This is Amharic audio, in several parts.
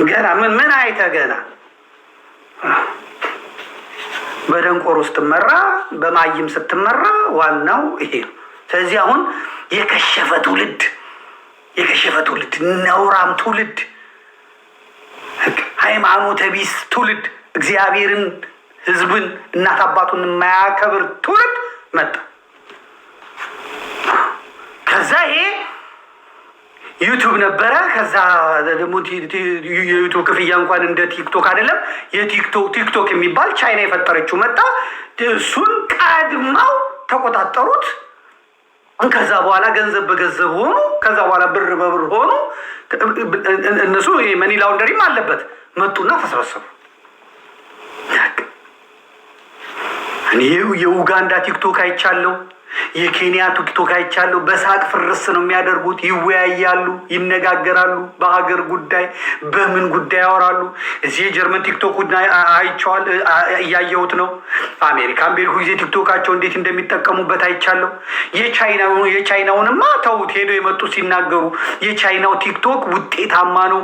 ገና ምን አይተህ ገና በደንቆሮ ስትመራ በማይም ስትመራ ዋናው ይሄ ነው። ስለዚህ አሁን የከሸፈ ትውልድ ነውራም ትውልድ ሃይማኖተ ቢስ ትውልድ እግዚአብሔርን ህዝብን እናት አባቱን የማያከብር ትውልድ መጣ። ከዛ ይሄ ዩቱብ ነበረ። ከዛ ደግሞ የዩቱብ ክፍያ እንኳን እንደ ቲክቶክ አይደለም። ቲክቶክ የሚባል ቻይና የፈጠረችው መጣ። እሱን ቀድመው ተቆጣጠሩት። ከዛ በኋላ ገንዘብ በገንዘብ ሆኑ። ከዛ በኋላ ብር በብር ሆኑ። እነሱ መኒ ላውንደሪም አለበት መጡና ተሰበሰቡ። እኔ የኡጋንዳ ቲክቶክ አይቻለሁ፣ የኬንያ ቲክቶክ አይቻለሁ። በሳቅ ፍርስ ነው የሚያደርጉት። ይወያያሉ፣ ይነጋገራሉ፣ በሀገር ጉዳይ በምን ጉዳይ ያወራሉ። እዚህ የጀርመን ቲክቶክ አይቼዋል፣ እያየሁት ነው። አሜሪካን ቤልኩ ጊዜ ቲክቶካቸው እንዴት እንደሚጠቀሙበት አይቻለሁ። የቻይናውንማ ተውት፣ ሄዶ የመጡ ሲናገሩ የቻይናው ቲክቶክ ውጤታማ ነው።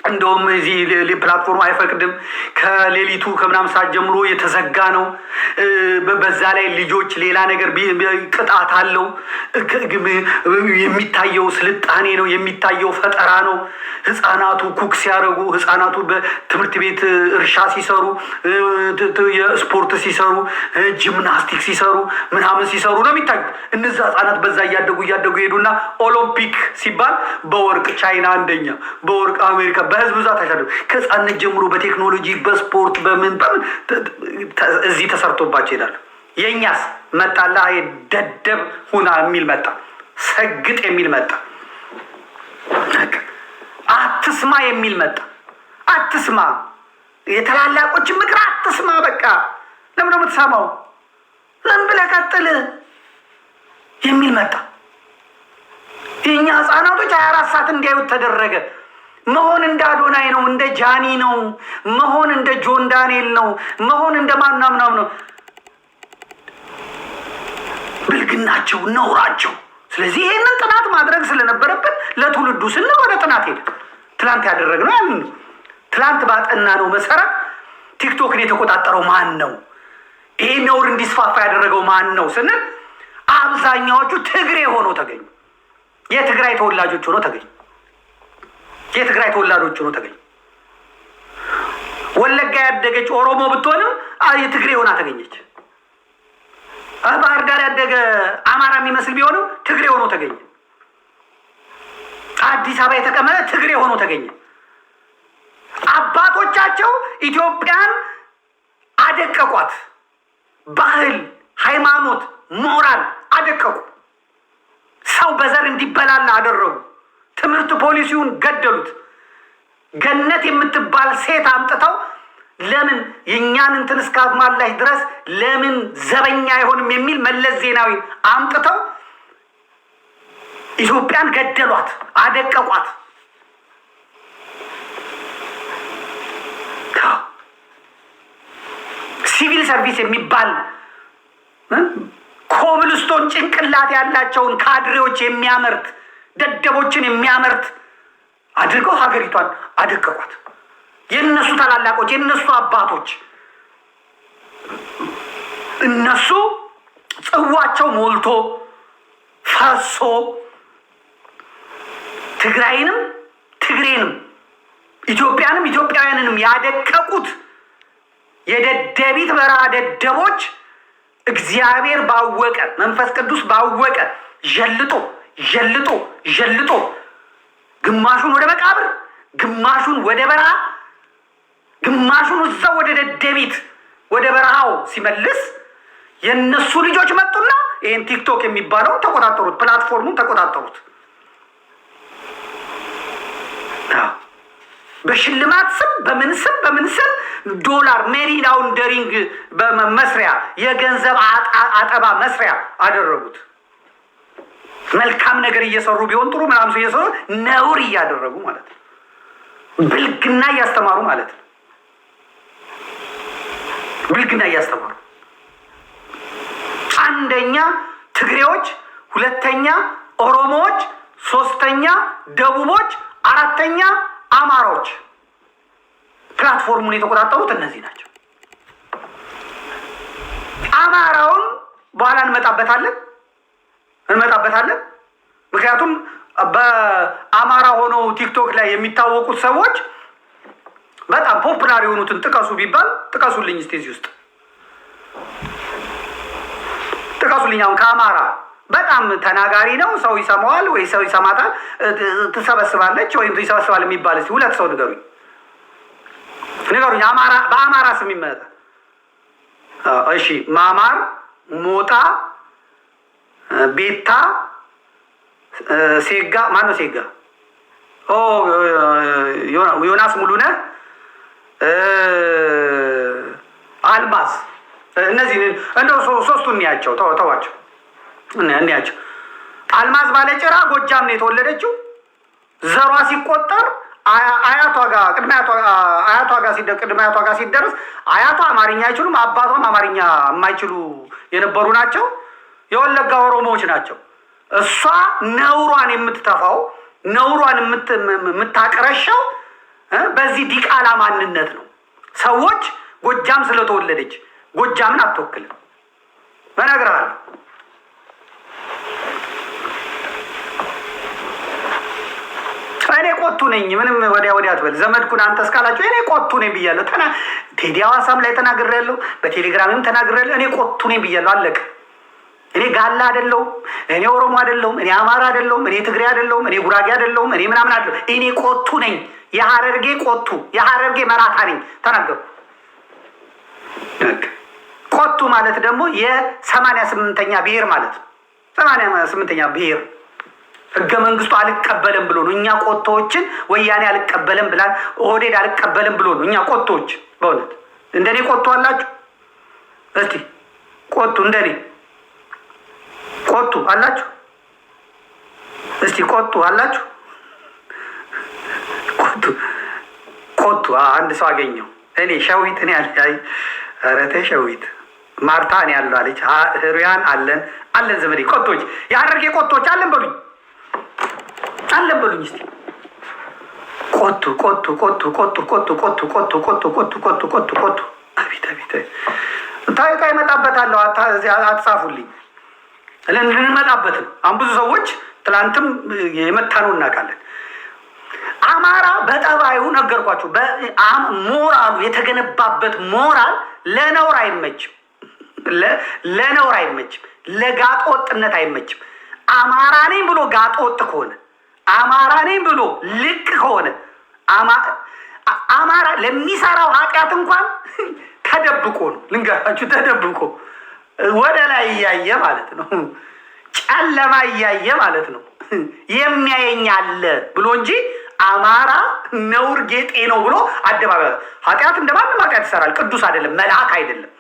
እንደውም እዚህ ፕላትፎርም አይፈቅድም። ከሌሊቱ ከምናምን ሰዓት ጀምሮ የተዘጋ ነው። በዛ ላይ ልጆች ሌላ ነገር ቅጣት አለው። የሚታየው ስልጣኔ ነው፣ የሚታየው ፈጠራ ነው። ህፃናቱ ኩክ ሲያደርጉ፣ ህፃናቱ በትምህርት ቤት እርሻ ሲሰሩ፣ የስፖርት ሲሰሩ፣ ጂምናስቲክ ሲሰሩ ምናምን ሲሰሩ ነው የሚታዩት። እነዛ ህፃናት በዛ እያደጉ ሄዱና ኦሎምፒክ ሲባል በወርቅ ቻይና አንደኛ፣ በወርቅ አሜሪካ በህዝብ ብዛት አሻለ። ከህፃነት ጀምሮ በቴክኖሎጂ በስፖርት በምን እዚህ ተሰርቶባቸው ይሄዳሉ። የእኛስ መጣላ ደደብ ሁና የሚል መጣ፣ ሰግጥ የሚል መጣ፣ አትስማ የሚል መጣ። አትስማ፣ የተላላቆችን ምክር አትስማ። በቃ ለምን ነው የምትሰማው? ዝም ብለህ ቀጥል የሚል መጣ። የእኛ ህፃናቶች 24 ሰዓት እንዲያዩት ተደረገ። መሆን እንደ አዶናይ ነው፣ እንደ ጃኒ ነው መሆን፣ እንደ ጆን ዳንኤል ነው መሆን፣ እንደ ማናምናም ነው። ብልግናቸው፣ ነውራቸው። ስለዚህ ይህንን ጥናት ማድረግ ስለነበረብን ለትውልዱ ስንል ወደ ጥናት ሄደ። ትላንት ያደረግነው ያንን ነው። ትላንት ባጠና ነው መሰረት ቲክቶክን የተቆጣጠረው ማን ነው? ይህ ነውር እንዲስፋፋ ያደረገው ማን ነው ስንል አብዛኛዎቹ ትግሬ ሆነው ተገኙ። የትግራይ ተወላጆች ሆነው ተገኙ። ወለጋ ያደገች ኦሮሞ ብትሆንም የትግሬ ሆና ተገኘች። ባህር ዳር ያደገ አማራ የሚመስል ቢሆንም ትግሬ ሆኖ ተገኘ። አዲስ አበባ የተቀመጠ ትግሬ ሆኖ ተገኘ። አባቶቻቸው ኢትዮጵያን አደቀቋት። ባህል፣ ሃይማኖት፣ ሞራል አደቀቁ። ሰው በዘር እንዲበላላ አደረጉ። ትምህርት ፖሊሲውን ገደሉት። ገነት የምትባል ሴት አምጥተው ለምን የእኛን እንትን እስካማላሽ ድረስ ለምን ዘበኛ አይሆንም የሚል መለስ ዜናዊ አምጥተው ኢትዮጵያን ገደሏት፣ አደቀቋት። ሲቪል ሰርቪስ የሚባል ኮብልስቶን ጭንቅላት ያላቸውን ካድሬዎች የሚያመርት ደደቦችን የሚያመርት አድርገው ሀገሪቷን አደቀቋት። የነሱ ታላላቆች፣ የነሱ አባቶች፣ እነሱ ጽዋቸው ሞልቶ ፈሶ ትግራይንም ትግሬንም ኢትዮጵያንም ኢትዮጵያውያንንም ያደቀቁት የደደቢት በረሃ ደደቦች እግዚአብሔር ባወቀ መንፈስ ቅዱስ ባወቀ ጀልጦ ግማሹን ወደ መቃብር፣ ግማሹን ወደ በረሃ፣ ግማሹን እዛው ወደ ደደቢት ወደ በረሃው ሲመልስ የነሱ ልጆች መጡና ይህን ቲክቶክ የሚባለውን ተቆጣጠሩት፣ ፕላትፎርሙን ተቆጣጠሩት። በሽልማት ስም በምን ስም ዶላር ሜሪ ላውንደሪንግ መስሪያ፣ የገንዘብ አጠባ መስሪያ አደረጉት። መልካም ነገር እየሰሩ ቢሆን ጥሩ ምናምን እየሰሩ ነውር እያደረጉ ማለት ነው። ብልግና እያስተማሩ ማለት ነው። ብልግና እያስተማሩ አንደኛ ትግሬዎች፣ ሁለተኛ ኦሮሞዎች፣ ሶስተኛ ደቡቦች፣ አራተኛ አማራዎች ፕላትፎርሙን የተቆጣጠሩት እነዚህ ናቸው። አማራውን በኋላ እንመጣበታለን። ምክንያቱም በአማራ ሆነው ቲክቶክ ላይ የሚታወቁት ሰዎች በጣም ፖፑላር የሆኑትን ጥቀሱ ቢባል ጥቀሱልኝ እስቲ እዚህ ውስጥ ጥቀሱልኝ። አሁን ከአማራ በጣም ተናጋሪ ነው፣ ሰው ይሰማዋል ወይ ሰው ይሰማታል፣ ትሰበስባለች ወይም ይሰበስባል የሚባል እስቲ ሁለት ሰው ንገሩኝ። አማራ በአማራ ስም ይመጣ። እሺ ማማር፣ ሞጣ፣ ቤታ፣ ሴጋ ማነው ሴጋ? ዮናስ ሙሉነህ፣ አልማዝ። እነዚህ እንደው ሶስቱን እንያቸው፣ ተዋቸው እንያቸው። አልማዝ ባለጭራ ጎጃም ነው የተወለደችው። ዘሯ ሲቆጠር አያቷ ጋር ቅድመ አያቷ ጋር ሲደርስ አያቷ አማርኛ አይችሉም፣ አባቷም አማርኛ የማይችሉ የነበሩ ናቸው። የወለጋ ኦሮሞዎች ናቸው። እሷ ነውሯን የምትተፋው ነውሯን የምታቀረሻው በዚህ ዲቃላ ማንነት ነው። ሰዎች ጎጃም ስለተወለደች ጎጃምን አትወክልም እነግርሃለሁ። እኔ ቆቱ ነኝ። ምንም ወዲያ አትበል። ዘመድኩን አንተ እስካላችሁ እኔ ቆቱ ነኝ ብያለሁ። ቴዲ ሐዋሳም ላይ ተናግሬያለሁ፣ በቴሌግራምም ተናግሬያለሁ። እኔ ቆቱ ነኝ ብያለሁ። አለቀ። እኔ ጋላ አይደለሁም፣ እኔ ኦሮሞ አይደለሁም፣ እኔ አማራ አይደለሁም፣ እኔ ትግሬ አይደለሁም፣ እኔ ጉራጌ አይደለሁም፣ እኔ ምናምን አይደለሁም። እኔ ቆቱ ነኝ። የሐረርጌ ቆቱ፣ የሐረርጌ መራታ ነኝ። ተናገሩ። ቆቱ ማለት ደግሞ የ88ኛ ብሔር ማለት ነው። 88ኛ ብሔር ህገ መንግስቱ አልቀበልም ብሎ ነው። እኛ ቆቶዎችን ወያኔ አልቀበልም ብላን፣ ኦህዴድ አልቀበልም ብሎ ነው። እኛ ቆቶዎች በእውነት እንደኔ ቆቶ አላችሁ? እስቲ ቆቱ እንደኔ ቆቱ አላችሁ? እስቲ ቆቱ አላችሁ? ቆቱ አንድ ሰው አገኘው። እኔ ሸዊት እኔ አይ አረተ ሸዊት ማርታ እኔ ያለው አለች። ህሩያን አለን ዘመዴ ቆቶች፣ የሐረርጌ ቆቶች አለን በሉኝ እስቲ ቆቱ አቤት ታይታ ይመጣበታለሁ። አትጻፉልኝ ልንመጣበት ነው። አሁን ብዙ ሰዎች ትላንትም የመታነው እናውቃለን። አማራ በጠባዩ ነገርኳችሁ፣ ሞራሉ የተገነባበት ሞራል ለነውር አይመችም፣ ለጋጦ ወጥነት አይመችም። አማራ ነኝ ብሎ ጋጦ ወጥ ከሆነ፣ አማራ ነኝ ብሎ ልቅ ከሆነ፣ አማራ ለሚሰራው ኃጢአት እንኳን ተደብቆ ነው። ልንገራችሁ፣ ተደብቆ ወደ ላይ እያየ ማለት ነው፣ ጨለማ እያየ ማለት ነው። የሚያየኝ አለ ብሎ እንጂ አማራ ነውር ጌጤ ነው ብሎ አደባባይ ኃጢአት እንደማንም ኃጢአት ይሰራል። ቅዱስ አይደለም፣ መልአክ አይደለም።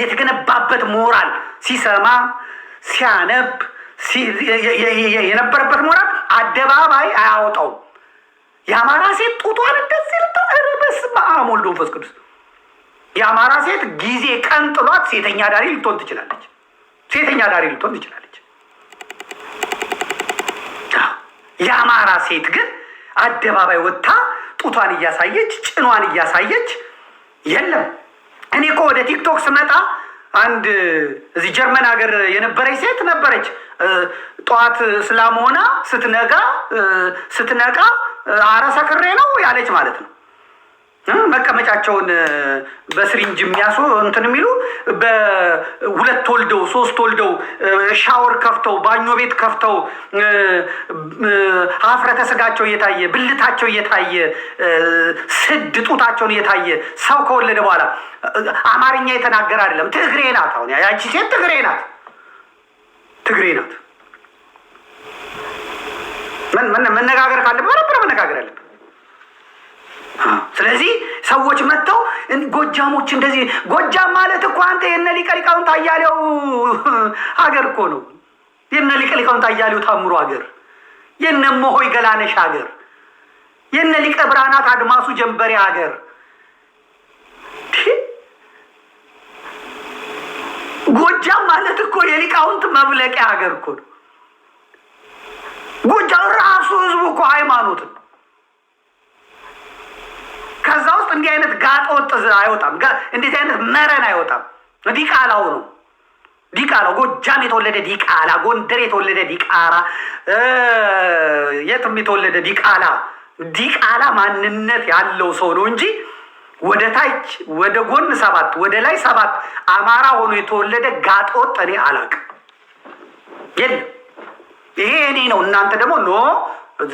የተገነባበት ሞራል ሲሰማ ሲያነብ የነበረበት ሞራል አደባባይ አያወጣውም። የአማራ ሴት ጡቷን እንደዚህ በስመ አብ ወወልድ ወመንፈስ ቅዱስ። የአማራ ሴት ጊዜ ቀን ጥሏት ሴተኛ ዳሪ ልትሆን ትችላለች። የአማራ ሴት ግን አደባባይ ወጥታ ጡቷን እያሳየች ጭኗን እያሳየች የለም። እኔ እኮ ወደ ቲክቶክ ስመጣ አንድ እዚህ ጀርመን ሀገር የነበረች ሴት ነበረች። ጠዋት እስላም ሆና ስትነቃ አረ ሰክሬ ነው ያለች ማለት ነው። መቀመጫቸውን በስሪንጅ የሚያሱ እንትን የሚሉ በሁለት ወልደው ሶስት ወልደው ሻወር ከፍተው ባኞ ቤት ከፍተው ሀፍረተ ስጋቸው እየታየ ብልታቸው እየታየ ስድ ጡታቸውን እየታየ ሰው ከወለደ በኋላ አማርኛ የተናገረ አይደለም። ትግሬ ናት። አሁን ያቺ ሴት ትግሬ ናት። መነጋገር ካለብን ነበር መነጋገር ያለብን። ስለዚህ ሰዎች መጥተው ጎጃሞች እንደዚህ ጎጃም ማለት እኮ አንተ የነ ሊቀ ሊቃውንት አያሌው ሀገር እኮ ነው። የነ ሊቀ ሊቃውንት አያሌው ታምሩ ሀገር፣ የነ ሞሆይ ገላነሽ ሀገር፣ የነ ሊቀ ብርሃናት አድማሱ ጀንበሬ ሀገር። ጎጃም ማለት እኮ የሊቃውንት መብለቂያ ሀገር እኮ ነው። ጎጃም ራሱ ህዝቡ እኮ ሃይማኖት ነው። እንዲህ አይነት ጋጠ ወጥ አይወጣም። እንዴት አይነት መረን አይወጣም። ዲቃላው ነው ዲቃላው። ጎጃም የተወለደ ዲቃላ፣ ጎንደር የተወለደ ዲቃላ፣ የትም የተወለደ ዲቃላ። ዲቃላ ማንነት ያለው ሰው ነው እንጂ ወደ ታች ወደ ጎን 7 ወደ ላይ 7 አማራ ሆኖ የተወለደ ጋጠ ወጥ እኔ አላውቅም። የለም ይሄ እኔ ነው። እናንተ ደግሞ ኖ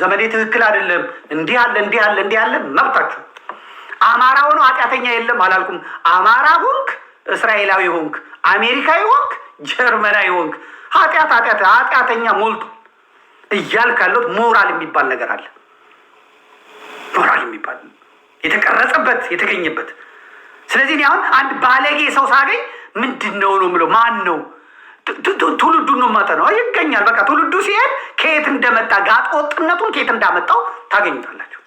ዘመዴ ትክክል አይደለም እንዲህ አለ እንዲህ አለ እንዲህ አለ መብታችሁ። አማራ ሆኖ ኃጢአተኛ የለም አላልኩም። አማራ ሆንክ፣ እስራኤላዊ ሆንክ፣ አሜሪካዊ ሆንክ፣ ጀርመናዊ ሆንክ ኃጢአተኛ ሞልቶ እያልክ ያለው ሞራል የሚባል ነገር አለ። ሞራል የሚባል የተቀረጸበት የተገኘበት። ስለዚህ እኔ አሁን አንድ ባለጌ ሰው ሳገኝ ምንድን ነው የምለው? ማን ነው? ትውልዱን ነው የማጠናው። ይገኛል በቃ ትውልዱ ሲሄድ ከየት እንደመጣ ጋጠ ወጥነቱን ከየት እንዳመጣው ታገኙታላችሁ።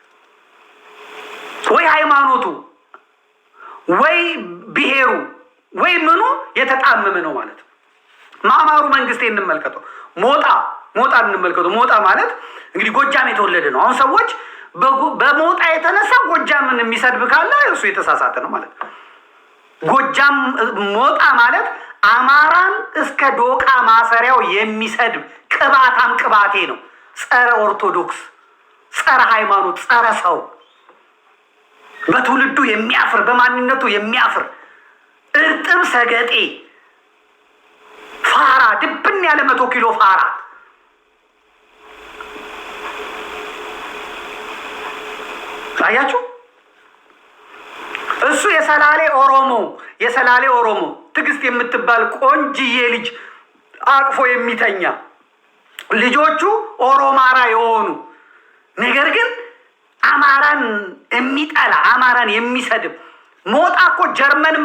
ወይ ሃይማኖቱ ወይ ብሔሩ ወይ ምኑ የተጣመመ ነው ማለት ነው። ማማሩ መንግስቴ እንመልከተው፣ ሞጣ እንመልከተው። ሞጣ ማለት እንግዲህ ጎጃም የተወለደ ነው። አሁን ሰዎች በሞጣ የተነሳ ጎጃምን የሚሰድብ ካለ እሱ የተሳሳተ ነው ማለት ነው። ጎጃም ሞጣ ማለት አማራን እስከ ዶቃ ማሰሪያው የሚሰድብ ቅባታም ቅባቴ ነው። ጸረ ኦርቶዶክስ፣ ጸረ ሃይማኖት፣ ጸረ ሰው፣ በትውልዱ የሚያፍር በማንነቱ የሚያፍር እርጥብ ሰገጤ ፋራ፣ ድብን ያለ 100 ኪሎ ፋራ። አያችሁ? እሱ የሰላሌ ኦሮሞ ትዕግስት የምትባል ቆንጅዬ ልጅ አቅፎ የሚተኛ ልጆቹ ኦሮማራ የሆኑ ነገር ግን አማራን የሚጠላ አማራን የሚሰድብ። ሞጣ እኮ ጀርመን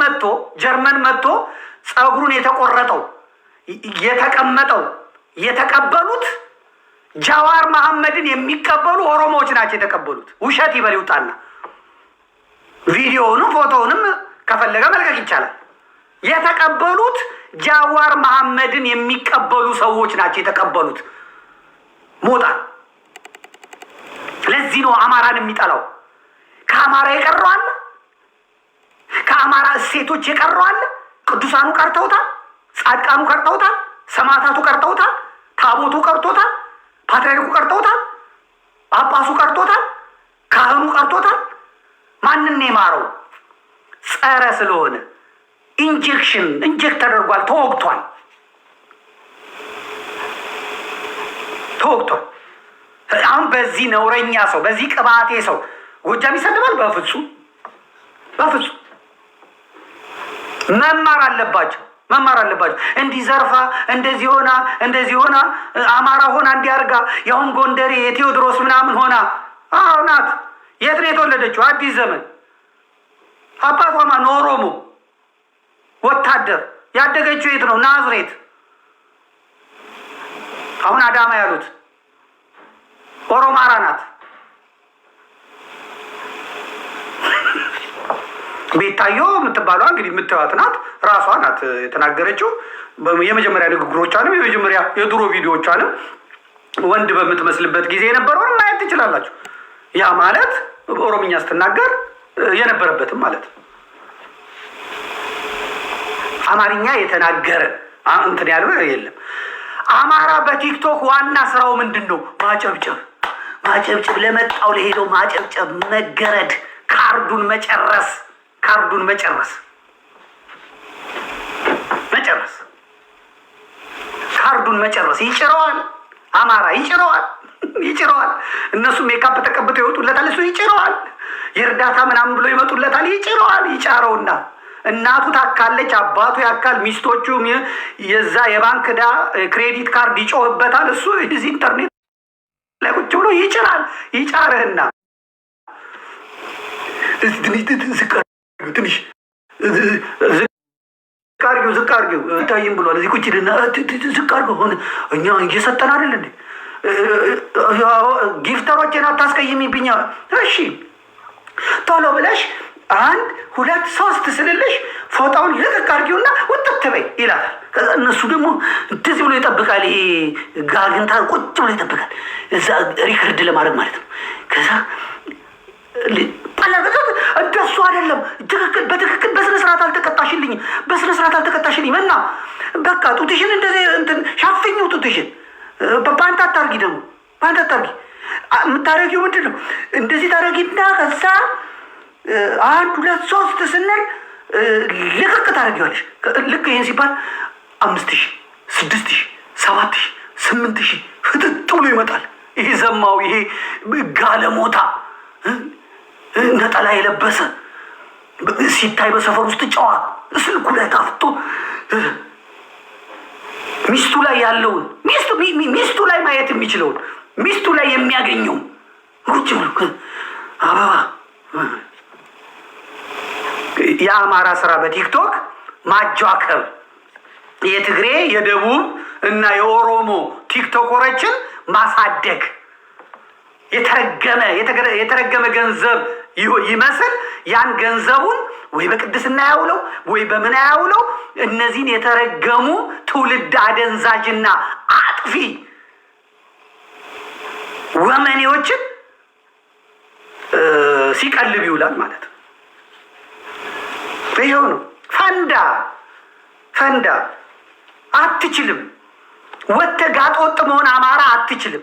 መጥቶ ጸጉሩን የተቆረጠው የተቀመጠው የተቀበሉት ጃዋር መሐመድን የሚቀበሉ ኦሮሞዎች ናቸው የተቀበሉት። ውሸት ይበል ይውጣና ቪዲዮውንም ፎቶውንም ከፈለገ መልቀቅ ይቻላል። የተቀበሉት ጃዋር መሐመድን የሚቀበሉ ሰዎች ናቸው የተቀበሉት ሞጣ። ለዚህ ነው አማራን የሚጠላው። ከአማራ የቀረው አለ፣ ከአማራ እሴቶች የቀረው አለ። ቅዱሳኑ ቀርተውታል፣ ጻድቃኑ ቀርተውታል፣ ሰማዕታቱ ቀርተውታል፣ ታቦቱ ቀርቶታል፣ ፓትርያርኩ ቀርተውታል፣ ጳጳሱ ቀርቶታል፣ ካህኑ ቀርቶታል። ማንን የማረው? ጸረ ስለሆነ ኢንጀክት ተደርጓል፣ ተወግቷል። አሁን በዚህ ነውረኛ ሰው በዚህ ቅባቴ ሰው ጎጃም ይሰድባል? በፍጹም መማር አለባቸው። እንዲህ ዘርፋ እንደዚህ ሆና አማራ ሆና እንዲያርጋ ያሁን ጎንደሬ የቴዎድሮስ ምናምን ሆና ናት። የት ነው የተወለደችው? አዲስ ዘመን። አባቷማ ኦሮሞ ወታደር። ያደገችው የት ነው? ናዝሬት። አሁን አዳማ ያሉት ኦሮማራ ናት። ቤታዮ የምትባሏ እንግዲህ የምታዩት ናት። ራሷ ናት የተናገረችው። የመጀመሪያ ንግግሮቿንም የመጀመሪያ የድሮ ቪዲዮዎቿንም ወንድ በምትመስልበት ጊዜ የነበረውን ማየት ትችላላችሁ። ያ ማለት ኦሮምኛ ስትናገር የነበረበትም ማለት ነው። አማርኛ የተናገረ እንትን ያለው የለም። አማራ በቲክቶክ ዋና ስራው ምንድን ነው? ማጨብጨብ፣ ለመጣው ለሄደው ማጨብጨብ፣ መገረድ፣ ካርዱን መጨረስ ይጭረዋል። አማራ ይጭረዋል። እነሱ ሜካፕ ተቀብተው ይወጡለታል፣ እሱ ይጭረዋል። የእርዳታ ምናምን ብሎ ይመጡለታል፣ ይጭረዋል። ይጫረውና እናቱ ታካለች፣ አባቱ ያካል፣ ሚስቶቹ የዛ የባንክ ዕዳ ክሬዲት ካርድ ይጮህበታል። እሱ እዚህ ኢንተርኔት ላይ ቁጭ ብሎ ይጫርህና ትንሽ ዝቅ አድርጊው ታይም ብሏል። እዚህ ቁጭ ልና ዝቅ አድርገው ሆነ እኛ እየሰጠን አይደል እንዴ? ጊፍተሮችን አታስቀይሚብኛ። እሺ ቶሎ ብለሽ 1 2 3 ስልልሽ ፎጣውን ልቅቅ አድርጊውና ውጥት በይ ይላታል። ከዛ እነሱ ደግሞ እንደዚህ ብሎ ይጠብቃል። ይሄ ጋግንታ ቁጭ ብሎ ይጠብቃል፣ እዛ ሪከርድ ለማድረግ ማለት ነው። ከዛ እንደሱ አልተቀባሽልኝ፣ በስነ ስርዓት አልተቀጣሽልኝ እና በቃ ጡትሽን እንደዚህ እንትን ሻፍኙ ጡትሽን በአንተ አታርጊ። ደግሞ በአንተ አታርጊ። የምታረጊው ምንድን ነው? እንደዚህ ታረጊና ከዛ 1 2 3 ስንል ልቅቅ ታረጊዋለሽ። ልክ ይህን ሲባል 5000 6000 7000 8000 ፍጥጥ ብሎ ይመጣል። ይሄ ዘማው፣ ይሄ ጋለሞታ ነጠላ የለበሰ ሲታይ በሰፈር ውስጥ ጨዋ ስልኩ ላይ ታፍቶ ሚስቱ ላይ ያለውን ሚስቱ ላይ ማየት የሚችለውን ሚስቱ ላይ የሚያገኘው ሩጭ አበባ። የአማራ ስራ በቲክቶክ ማጃከብ፣ የትግሬ የደቡብ እና የኦሮሞ ቲክቶከሮችን ማሳደግ፣ የተረገመ ገንዘብ ይመስል ያን ገንዘቡን ወይ በቅድስና ያውለው ወይ በምን ያውለው እነዚህን የተረገሙ ትውልድ አደንዛዥና አጥፊ ወመኔዎችን ሲቀልብ ይውላል ማለት ነው። ይሄው ነው። ፈንዳ አትችልም። ወጥተህ ጋጥ ወጥ መሆን አማራ አትችልም።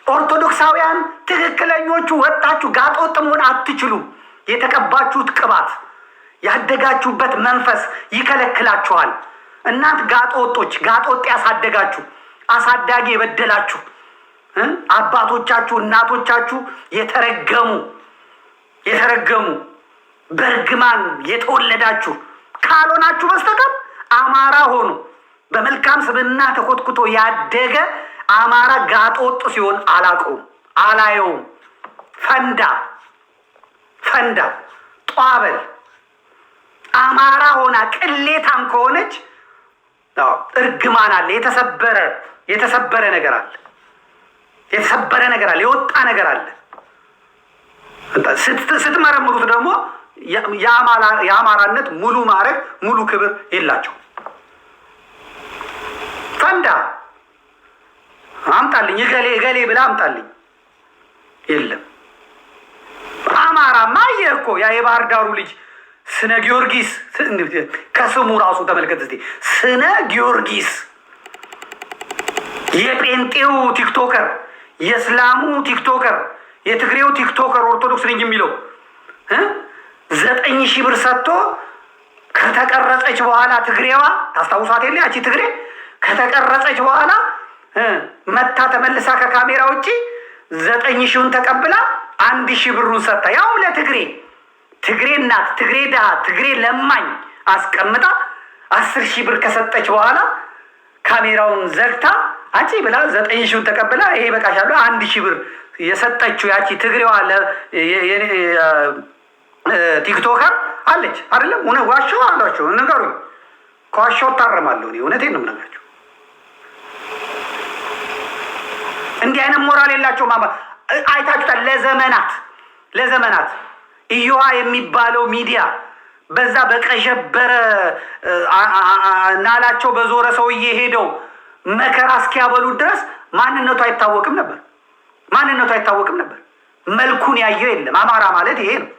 ኦርቶዶክሳውያን ትክክለኞቹ ወጣችሁ ጋጥ ወጥ መሆን አትችሉም። የተቀባችሁት ቅባት ያደጋችሁበት መንፈስ ይከለክላችኋል። እናንት ጋጥ ወጦች፣ ጋጥ ወጥ ያሳደጋችሁ አሳዳጊ የበደላችሁ አባቶቻችሁ እናቶቻችሁ የተረገሙ በርግማን የተወለዳችሁ ካልሆናችሁ በስተቀር አማራ ሆኖ በመልካም ስብዕና ተኮትኩቶ ያደገ አማራ ጋጥ ወጥ ሲሆን አላየውም። ፈንዳ ጧበል አማራ ሆና ቅሌታም ከሆነች እርግማን አለ። የተሰበረ ነገር አለ። የወጣ ነገር አለ። ስትመረምሩት ደግሞ የአማራነት ሙሉ ማዕረግ ሙሉ ክብር የላቸው። ፈንዳ አምጣልኝ እገሌ ብላ አምጣልኝ። የለም አማራማ አየህ እኮ ያ የባህር ዳሩ ልጅ ስነ ጊዮርጊስ ከስሙ ራሱ ተመልከት እስቲ። ስነ ጊዮርጊስ የጴንጤው ቲክቶከር፣ የእስላሙ ቲክቶከር፣ የትግሬው ቲክቶከር ኦርቶዶክስ ነኝ የሚለው 9,000 ብር ሰጥቶ ከተቀረጸች በኋላ ትግሬዋ ታስታውሳት የለ ያቺ ትግሬ ከተቀረጸች በኋላ መታ ተመልሳ ከካሜራ ውጪ 9,000ን ተቀብላ 1,000 ብሩን ሰጥታ ያው ለትግሬ እናት ትግሬ ድሃ ትግሬ ለማኝ አስቀምጣ 10,000 ብር ከሰጠች በኋላ ካሜራውን ዘግታ አንቺ ብላ 9,000ን ተቀብላ ይሄ በቃሻሉ 1,000 ብር የሰጠችው ያቺ ትግሬዋ ቲክቶከር አለች አይደለም? ዋሻው አላችሁ ንገሩኝ። ከዋሻው ታረማለሁ። እውነቴን ነው የምነግራችሁ። እንዲህ አይነት ሞራል የላቸውም። አይታችሁታል። ለዘመናት ኢዮሃ የሚባለው ሚዲያ በዛ በቀዠበረ ናላቸው በዞረ ሰውዬ ሄደው መከራ እስኪያበሉ ድረስ ማንነቱ አይታወቅም ነበር። መልኩን ያየው የለም። አማራ ማለት ይሄ ነው።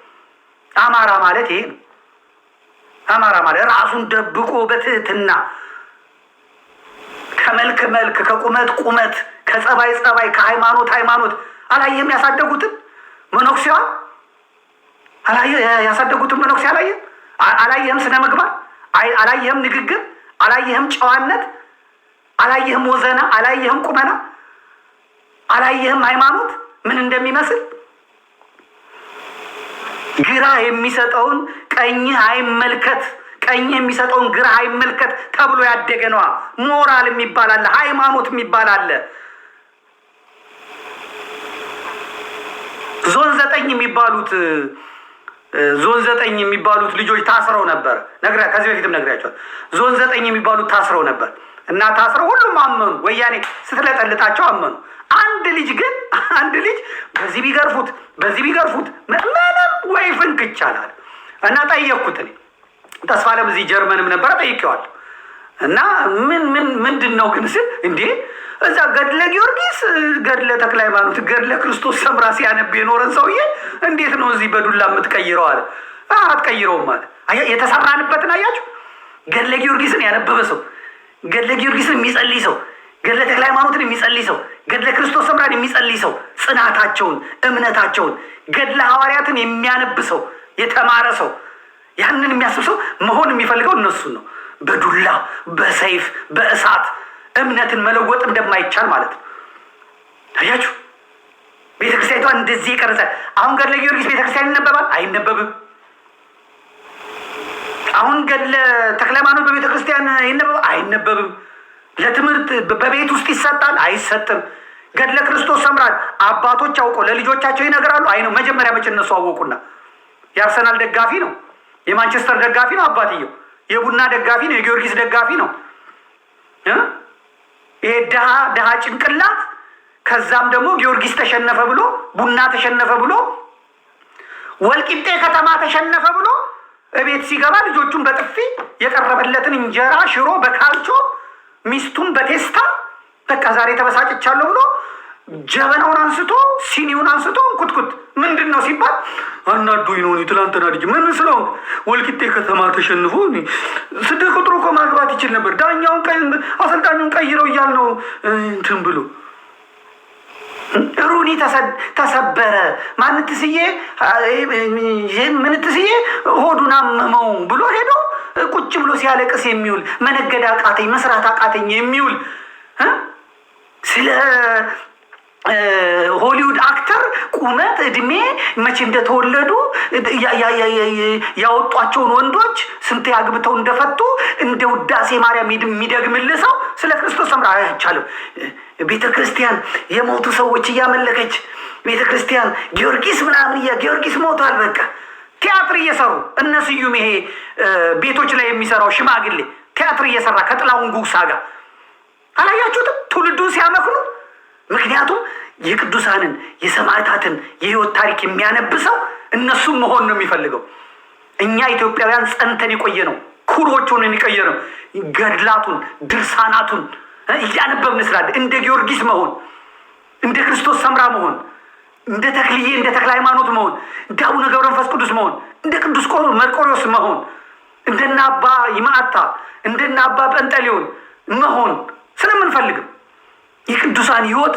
አማራ ማለት ራሱን ደብቆ በትህትና ከመልክ ከቁመት ቁመት ከጸባይ ከሃይማኖት አላየም ያሳደጉትን መነኩሴዋን ያሳደጉትን መነኩሴ አላየህም? ስነ ምግባር አላየህም? ንግግር አላየህም? ጨዋነት አላየህም? ወዘና አላየህም? ቁመና አላየህም? ሃይማኖት ምን እንደሚመስል ግራ የሚሰጠውን ቀኝ አይመልከት፣ ቀኝ የሚሰጠውን ግራ አይመልከት ተብሎ ያደገ ነዋ። ሞራል የሚባል አለ፣ ሃይማኖት የሚባል አለ። ዞን 9 የሚባሉት ልጆች ታስረው ነበር። ከዚህ በፊትም ነግሬያቸዋል። ዞን 9 የሚባሉት ታስረው ነበር እና ታስረው ሁሉም አመኑ። ወያኔ ስትለጠልጣቸው አመኑ። አንድ ልጅ በዚህ ቢገርፉት ምንም ወይ ፍንክ ይቻላል እና ጠየቅኩት። እኔ ተስፋለም እዚህ ጀርመንም ነበረ ጠይቄዋለሁ። እና ምንድን ነው ግን ስል እንዴ እዛ ገድለ ጊዮርጊስ ገድለ ተክለ ሃይማኖት ገድለ ክርስቶስ ሰምራ ሲያነብ የኖረን ሰውዬ እንዴት ነው እዚህ በዱላ የምትቀይረው አለ። አትቀይረውም ማለት የተሰራንበትን አያችሁ። ገድለ ጊዮርጊስን ያነበበ ሰው፣ ገድለ ጊዮርጊስን የሚጸልይ ሰው፣ ገድለ ተክለ ሃይማኖትን የሚጸልይ ሰው፣ ገድለ ክርስቶስ ሰምራን የሚጸልይ ሰው፣ ጽናታቸውን፣ እምነታቸውን፣ ገድለ ሐዋርያትን የሚያነብ ሰው፣ የተማረ ሰው፣ ያንን የሚያስብ ሰው መሆን የሚፈልገው እነሱን ነው። በዱላ በሰይፍ በእሳት እምነትን መለወጥ እንደማይቻል ማለት ነው። አያችሁ ቤተክርስቲያኒቷ እንደዚህ የቀረጸ። አሁን ገድለ ጊዮርጊስ ቤተክርስቲያን ይነበባል? አይነበብም። አሁን ገድለ ተክለ ሃይማኖት በቤተክርስቲያን ይነበባል? አይነበብም። ለትምህርት በቤት ውስጥ ይሰጣል? አይሰጥም። ገድለ ክርስቶስ ሰምራን አባቶች አውቀው ለልጆቻቸው ይነግራሉ? አይ ነው። መጀመሪያ መቼ እነሱ አወቁና? የአርሰናል ደጋፊ ነው፣ የማንቸስተር ደጋፊ ነው አባትየው፣ የቡና ደጋፊ ነው፣ የጊዮርጊስ ደጋፊ ነው። ይሄ ድሃ ጭንቅላት ከዛም ደግሞ ጊዮርጊስ ተሸነፈ ብሎ ቡና ተሸነፈ ብሎ ወልቂጤ ከተማ ተሸነፈ ብሎ እቤት ሲገባ ልጆቹን በጥፊ የቀረበለትን እንጀራ ሽሮ በካልቾ ሚስቱን በቴስታ በቃ ዛሬ ተበሳጭቻለሁ ብሎ ጀበናውን አንስቶ ሲኒውን አንስቶ እንኩትኩት ምንድን ነው ሲባል አናዱኝ ነው። ትላንትና ልጅ ምን ስለሆን ወልቂጤ ከተማ ተሸንፎ 6 ቁጥሩ እኮ ማግባት ይችል ነበር። ዳኛውን አሰልጣኙን ቀይረው እያል ነው እንትን ብሎ ሩኒ ተሰበረ። ማንትስዬ ምንትስዬ ሆዱን አመመው ብሎ ሄዶ ቁጭ ብሎ ሲያለቅስ የሚውል መነገድ አቃተኝ መስራት አቃተኝ የሚውል ስለ ሆሊውድ አክተር ቁመት እድሜ መቼ እንደተወለዱ ያወጧቸውን ወንዶች ስንት ያግብተው እንደፈቱ እንደ ውዳሴ ማርያም የሚደግምልህ ሰው ስለ ክርስቶስ ሰምራ አይቻልም። ቤተ ክርስቲያን የሞቱ ሰዎች እያመለከች ቤተ ክርስቲያን ጊዮርጊስ ምናምን ጊዮርጊስ ሞቷል በቃ ቲያትር እየሰሩ እነ ስዩም ይሄ ቤቶች ላይ የሚሰራው ሽማግሌ ቲያትር እየሰራ ከጥላሁን ጉግሳ ጋር አላያችሁትም? ትውልዱን ሲያመክኑ። ምክንያቱም የቅዱሳንን የሰማዕታትን የህይወት ታሪክ የሚያነብሰው እነሱም መሆን ነው የሚፈልገው። እኛ ኢትዮጵያውያን ጸንተን የቆየ ነው፣ ኩሮች ሆነን የቆየ ነው። ገድላቱን ድርሳናቱን እያነበብን ስላለ እንደ ጊዮርጊስ መሆን፣ እንደ ክርስቶስ ሰምራ መሆን፣ እንደ ተክልዬ እንደ ተክለ ሃይማኖት መሆን፣ እንደ አቡነ ገብረ መንፈስ ቅዱስ መሆን፣ እንደ ቅዱስ መርቆሬዎስ መሆን፣ እንደና አባ ይማዕታ እንደና አባ ጰንጠሌዎን መሆን ስለምንፈልግም የቅዱሳን ህይወት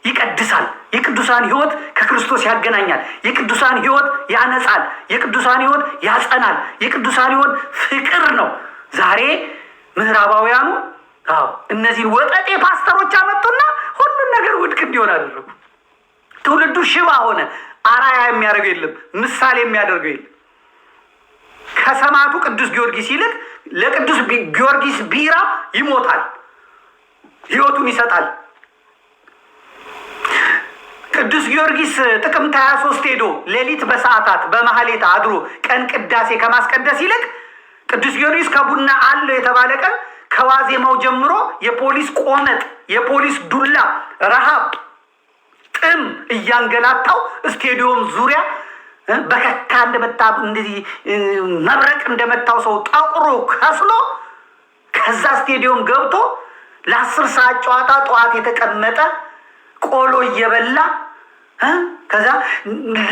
ይቀድሳል። የቅዱሳን ህይወት ከክርስቶስ ያገናኛል። የቅዱሳን ህይወት ያነጻል። የቅዱሳን ህይወት ያጸናል። የቅዱሳን ህይወት ፍቅር ነው። ዛሬ ምዕራባውያኑ እነዚህን ወጠጤ ፓስተሮች አመጡና ሁሉን ነገር ውድቅ እንዲሆን አደረጉ። ትውልዱ ሽባ ሆነ። አራያ የሚያደርገው የለም፣ ምሳሌ የሚያደርገው የለም። ከሰማዕቱ ቅዱስ ጊዮርጊስ ይልቅ ለቅዱስ ጊዮርጊስ ቢራ ይሞታል፣ ህይወቱን ይሰጣል። ቅዱስ ጊዮርጊስ ጥቅምት 23 ሄዶ ሌሊት በሰዓታት በመሐሌት አድሮ ቀን ቅዳሴ ከማስቀደስ ይልቅ ቅዱስ ጊዮርጊስ ከቡና አለው የተባለ ቀን ከዋዜማው ጀምሮ የፖሊስ ቆመጥ፣ የፖሊስ ዱላ፣ ረሃብ፣ ጥም እያንገላታው ስቴዲዮም ዙሪያ በከካ እንደመታ እንደዚህ መብረቅ እንደመታው ሰው ጠቁሮ ከስሎ ከዛ ስቴዲዮም ገብቶ ለ10 ሰዓት ጨዋታ ጠዋት የተቀመጠ ቆሎ እየበላ ከዛ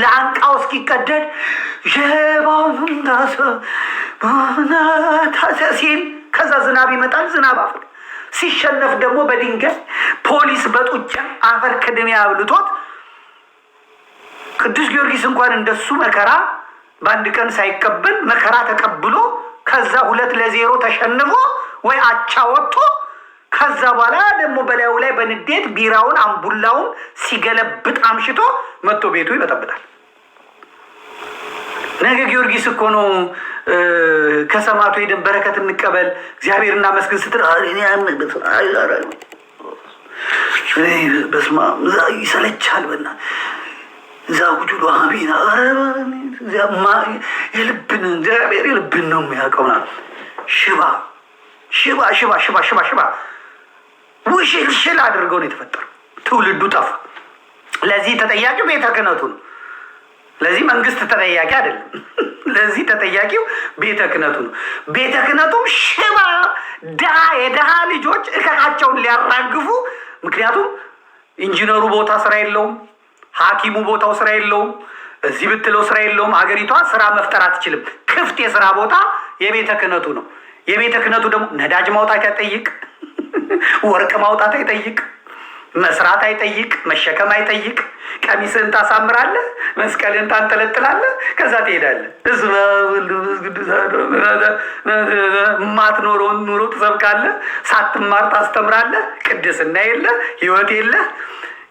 ላንቃው እስኪቀደድ ሲል ከዛ ዝናብ ይመጣል። ዝናብ አፈር ሲሸነፍ ደግሞ በድንጋይ ፖሊስ በጡጫ አፈር ከደም ያብልቶት ቅዱስ ጊዮርጊስ እንኳን እንደሱ መከራ በአንድ ቀን ሳይቀበል መከራ ተቀብሎ ከዛ 2-0 ተሸንፎ ወይ አቻ ወጥቶ ከዛ በኋላ ደግሞ በላዩ ላይ በንዴት ቢራውን አምቡላውን ሲገለብጥ አምሽቶ መጥቶ ቤቱ ይበጠብጣል። ነገ ጊዮርጊስ እኮ ነው ከሰማዕቱ ሄደን በረከት እንቀበል እግዚአብሔር እናመስግን ስትል በስመ አብ ይሰለቻል። በና እዛ ጉጁሉ አሚና የልብን እግዚአብሔር የልብን ነው የሚያውቀውና ሽባ ሽባ ሽባ ሽባ ሽባ ሽባ ውሽልሽል አድርገው ነው የተፈጠረው። ትውልዱ ጠፋ። ለዚህ ተጠያቂው ቤተ ክህነቱ ነው። ለዚህ መንግስት ተጠያቂ አይደለም። ለዚህ ተጠያቂው ቤተ ክህነቱ ነው። ቤተ ክህነቱም ሽባ የድሃ ልጆች እከካቸውን ሊያራግፉ። ምክንያቱም ኢንጂነሩ ቦታ ስራ የለውም፣ ሐኪሙ ቦታው ስራ የለውም፣ እዚህ ብትለው ስራ የለውም። ሀገሪቷ ስራ መፍጠር አትችልም። ክፍት የስራ ቦታ የቤተ ክህነቱ ነው። የቤተ ክህነቱ ደግሞ ነዳጅ ማውጣት አይጠይቅ፣ ወርቅ ማውጣት አይጠይቅ፣ መስራት አይጠይቅ፣ መሸከም አይጠይቅ። ቀሚስህን ታሳምራለህ፣ መስቀልን ታንጠለጥላለህ፣ ከዛ ትሄዳለህ። ማትኖረውን ኑሮ ትሰብካለህ፣ ሳትማር ታስተምራለህ። ቅድስና የለ፣ ህይወት የለ።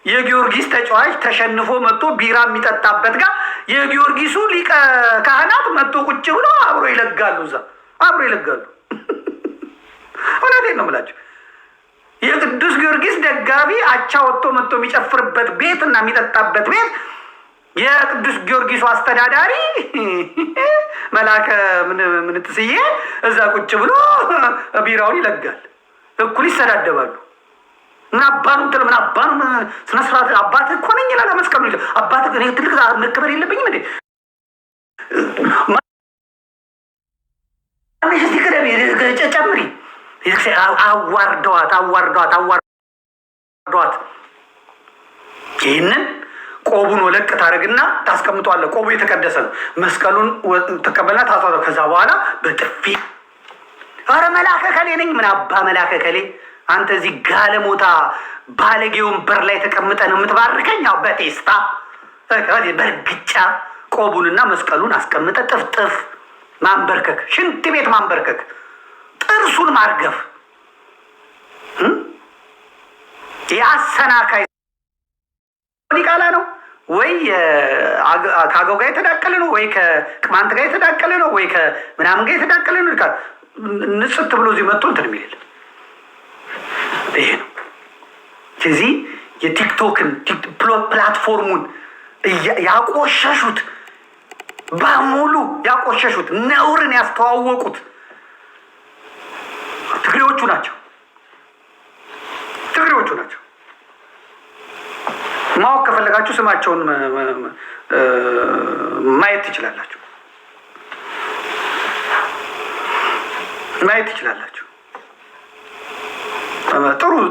የጊዮርጊስ ተጫዋች ተሸንፎ መጥቶ ቢራ የሚጠጣበት ጋር የጊዮርጊሱ ሊቀ ካህናት መጥቶ ቁጭ ብሎ አብሮ ይለጋሉ። እዛ አብሮ ይለጋሉ። እውነቴን ነው የምላቸው። የቅዱስ ጊዮርጊስ ደጋፊ አቻ ወጥቶ መጥቶ የሚጨፍርበት ቤት እና የሚጠጣበት ቤት የቅዱስ ጊዮርጊሱ አስተዳዳሪ መላከ ምንትስዬ እዛ ቁጭ ብሎ ቢራውን ይለጋል። እኩል ይሰዳደባሉ። ምን አባኑ እንትን ምን አባኑ ስነ ስርዓት አባት እኮ ነኝ ይላል። መስቀሉ ይላል አባት እኔ ትልቅ መከበር የለብኝም እንዴ? ማንሽ ሲከረም ጨምሪ አዋርደዋት። ይህንን ቆቡን ወለቅ ታደርግና ታስቀምጠዋለህ። ቆቡ የተቀደሰ ነው። መስቀሉን ተቀበልና ታስዋለ። ከዛ በኋላ በጥፊ ኧረ መላከ ከሌ ነኝ። ምን አባ መላከ ከሌ አንተ እዚህ ጋለሞታ ባለጌ ወንበር ላይ ተቀምጠ ነው የምትባርከኝ? ያው በቴስታ በርግጫ ቆቡንና መስቀሉን አስቀምጠ ጥፍጥፍ ማንበርከክ፣ ሽንት ቤት ማንበርከክ፣ ጥርሱን ማርገፍ። የአሰናካይ ቃላ ነው ወይ ከአገው ጋር የተዳቀለ ነው ወይ ከቅማንት ጋር የተዳቀለ ነው ወይ ከምናምን ጋር የተዳቀለ ነው። ንጽት ብሎ እዚህ መጥቶ እንትን የሚል ይሄ ነው። ስለዚህ የቲክቶክን ፕላትፎርሙን ያቆሸሹት በሙሉ ያቆሸሹት ነውርን ያስተዋወቁት ትግሬዎቹ ናቸው። ማወቅ ከፈለጋችሁ ስማቸውን ማየት ትችላላችሁ።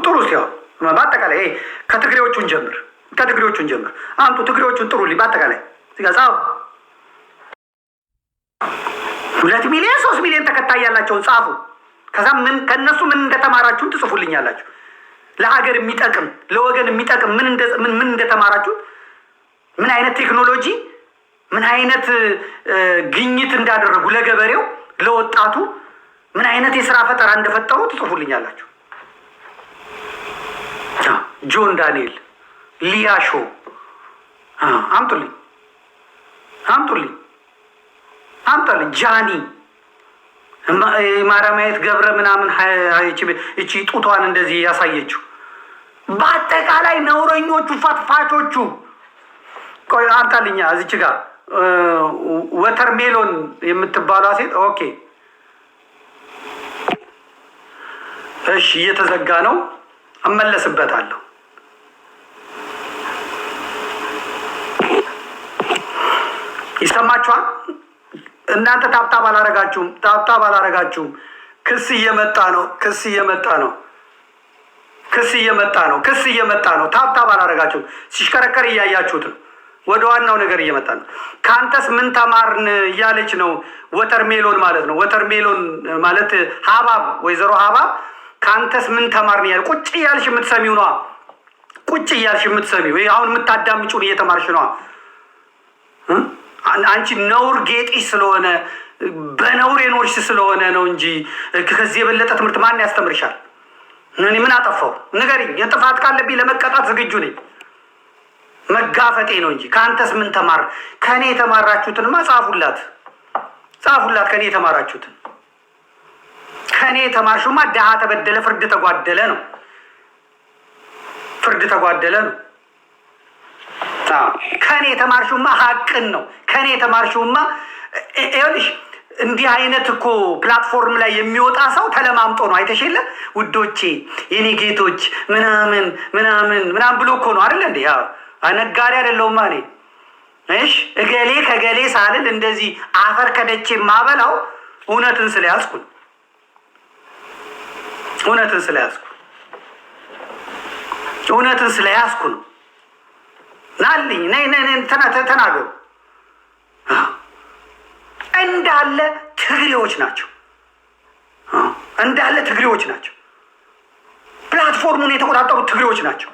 ጥሩ ሲሆን በአጠቃላይ ከትግሬዎቹን ጀምር አንቱ ትግሬዎቹን ጥሩልኝ። በአጠቃላይ ጻፉ። 2 ሚሊዮን 3 ሚሊዮን ተከታይ ያላቸውን ጻፉ። ከዛ ከነሱ ምን እንደተማራችሁ ትጽፉልኛላችሁ። ለሀገር የሚጠቅም ለወገን የሚጠቅም ምን እንደተማራችሁ፣ ምን አይነት ቴክኖሎጂ ምን አይነት ግኝት እንዳደረጉ ለገበሬው ለወጣቱ ምን አይነት የስራ ፈጠራ እንደፈጠሩ ትጽፉልኛላችሁ። ጆን ዳንኤል፣ ሊያሾ አምጡልኝ። ጃኒ ማራማየት ገብረ ምናምን እቺ ጡቷን እንደዚህ ያሳየችው። በአጠቃላይ ነውረኞቹ ፈትፋቾቹ ቆይ አምጣልኛ። እዚች ጋር ወተርሜሎን የምትባሏ ሴት ኦኬ፣ እሺ እየተዘጋ ነው፣ እመለስበታለሁ። ይሰማችኋል? እናንተ ታብታብ አላረጋችሁም። ክስ እየመጣ ነው። ታብታብ አላረጋችሁም። ሲሽከረከር እያያችሁት ነው። ወደ ዋናው ነገር እየመጣ ነው። ከአንተስ ምን ተማርን እያለች ነው። ወተርሜሎን ማለት ነው። ወተርሜሎን ማለት ሀባብ፣ ወይዘሮ ሀባብ ከአንተስ ምን ተማርን እያለ ቁጭ እያልሽ የምትሰሚው ነዋ። አሁን የምታዳምጩን እየተማርሽ ነዋ። አንቺ ነውር ጌጥሽ ስለሆነ በነውር የኖርሽ ስለሆነ ነው እንጂ ከዚህ የበለጠ ትምህርት ማን ያስተምርሻል? እኔ ምን አጠፋው ንገሪኝ። የጥፋት ካለብኝ ለመቀጣት ዝግጁ ነኝ። መጋፈጤ ነው እንጂ ከአንተስ ምን ተማር? ከኔ የተማራችሁትንማ ጻፉላት። ከኔ የተማራችሁትን ከኔ የተማርሽውማ ድሃ ተበደለ፣ ፍርድ ተጓደለ ነው። ከኔ የተማርሽውማ ሀቅን ነው። ከኔ የተማርሽውማ ይኸውልሽ፣ እንዲህ አይነት እኮ ፕላትፎርም ላይ የሚወጣ ሰው ተለማምጦ ነው። አይተሽለ ውዶቼ፣ የኔ ጌቶች ምናምን ብሎ እኮ ነው አይደለ እንዴ? ነጋዴ አይደለሁማ እኔ። እሺ እገሌ ከገሌ ሳልል እንደዚህ አፈር ከደቼ ማበላው እውነትን ስለያዝኩ ነው። እውነትን ስለያዝኩ ነው። ናልኝ ነይ ተናገሩ። እንዳለ ትግሬዎች ናቸው። እንዳለ ትግሬዎች ናቸው። ፕላትፎርሙን የተቆጣጠሩት ትግሬዎች ናቸው።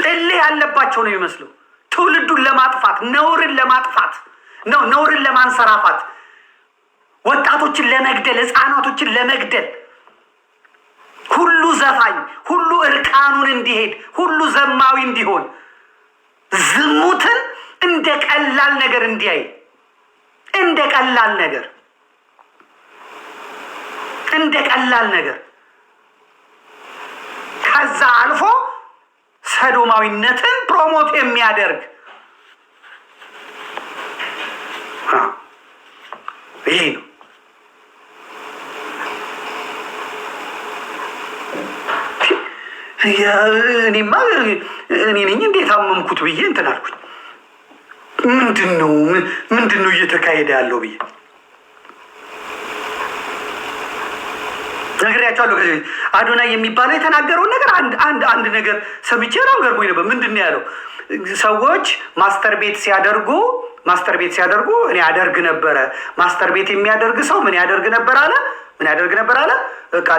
እልህ ያለባቸው ነው የሚመስለው። ትውልዱን ለማጥፋት ነውርን ለማጥፋት ነው፣ ነውርን ለማንሰራፋት፣ ወጣቶችን ለመግደል፣ ህፃናቶችን ለመግደል፣ ሁሉ ዘፋኝ፣ ሁሉ እርቃኑን እንዲሄድ፣ ሁሉ ዘማዊ እንዲሆን፣ ዝሙትን እንደ ቀላል ነገር እንዲያይ፣ እንደ ቀላል ነገር እንደ ቀላል ነገር ከዛ አልፎ ሰዶማዊነትን ፕሮሞት የሚያደርግ ይሄ ነው። እኔማ እኔ ነኝ እንዴት አመምኩት ብዬ እንትን አልኩኝ። ምንድን ነው እየተካሄደ ያለው ብዬ ነግሬያቸዋለሁ። አዶናይ የሚባለው የተናገረውን ነገር አንድ ነገር ሰምቼ በጣም ገርሞኝ ነበር። ምንድን ነው ያለው? ሰዎች ማስተር ቤት ሲያደርጉ እኔ አደርግ ነበረ። ማስተር ቤት የሚያደርግ ሰው ምን ያደርግ ነበር አለ? በቃ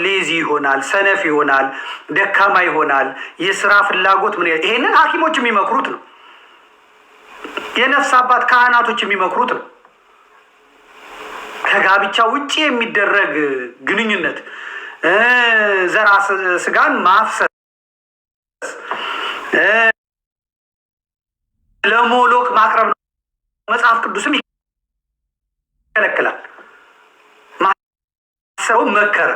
ሌዚ ይሆናል፣ ሰነፍ ይሆናል፣ ደካማ ይሆናል፣ የስራ ፍላጎት ይሄንን ሐኪሞች የሚመክሩት ነው። የነፍስ አባት ካህናቶች የሚመክሩት ነው። ከጋብቻ ውጪ የሚደረግ ግንኙነት፣ ዘራ ስጋን ማፍሰስ፣ ለሞሎክ ማቅረብ ነው። መጽሐፍ ቅዱስም ይከለክላል። ማሰቡ መከረ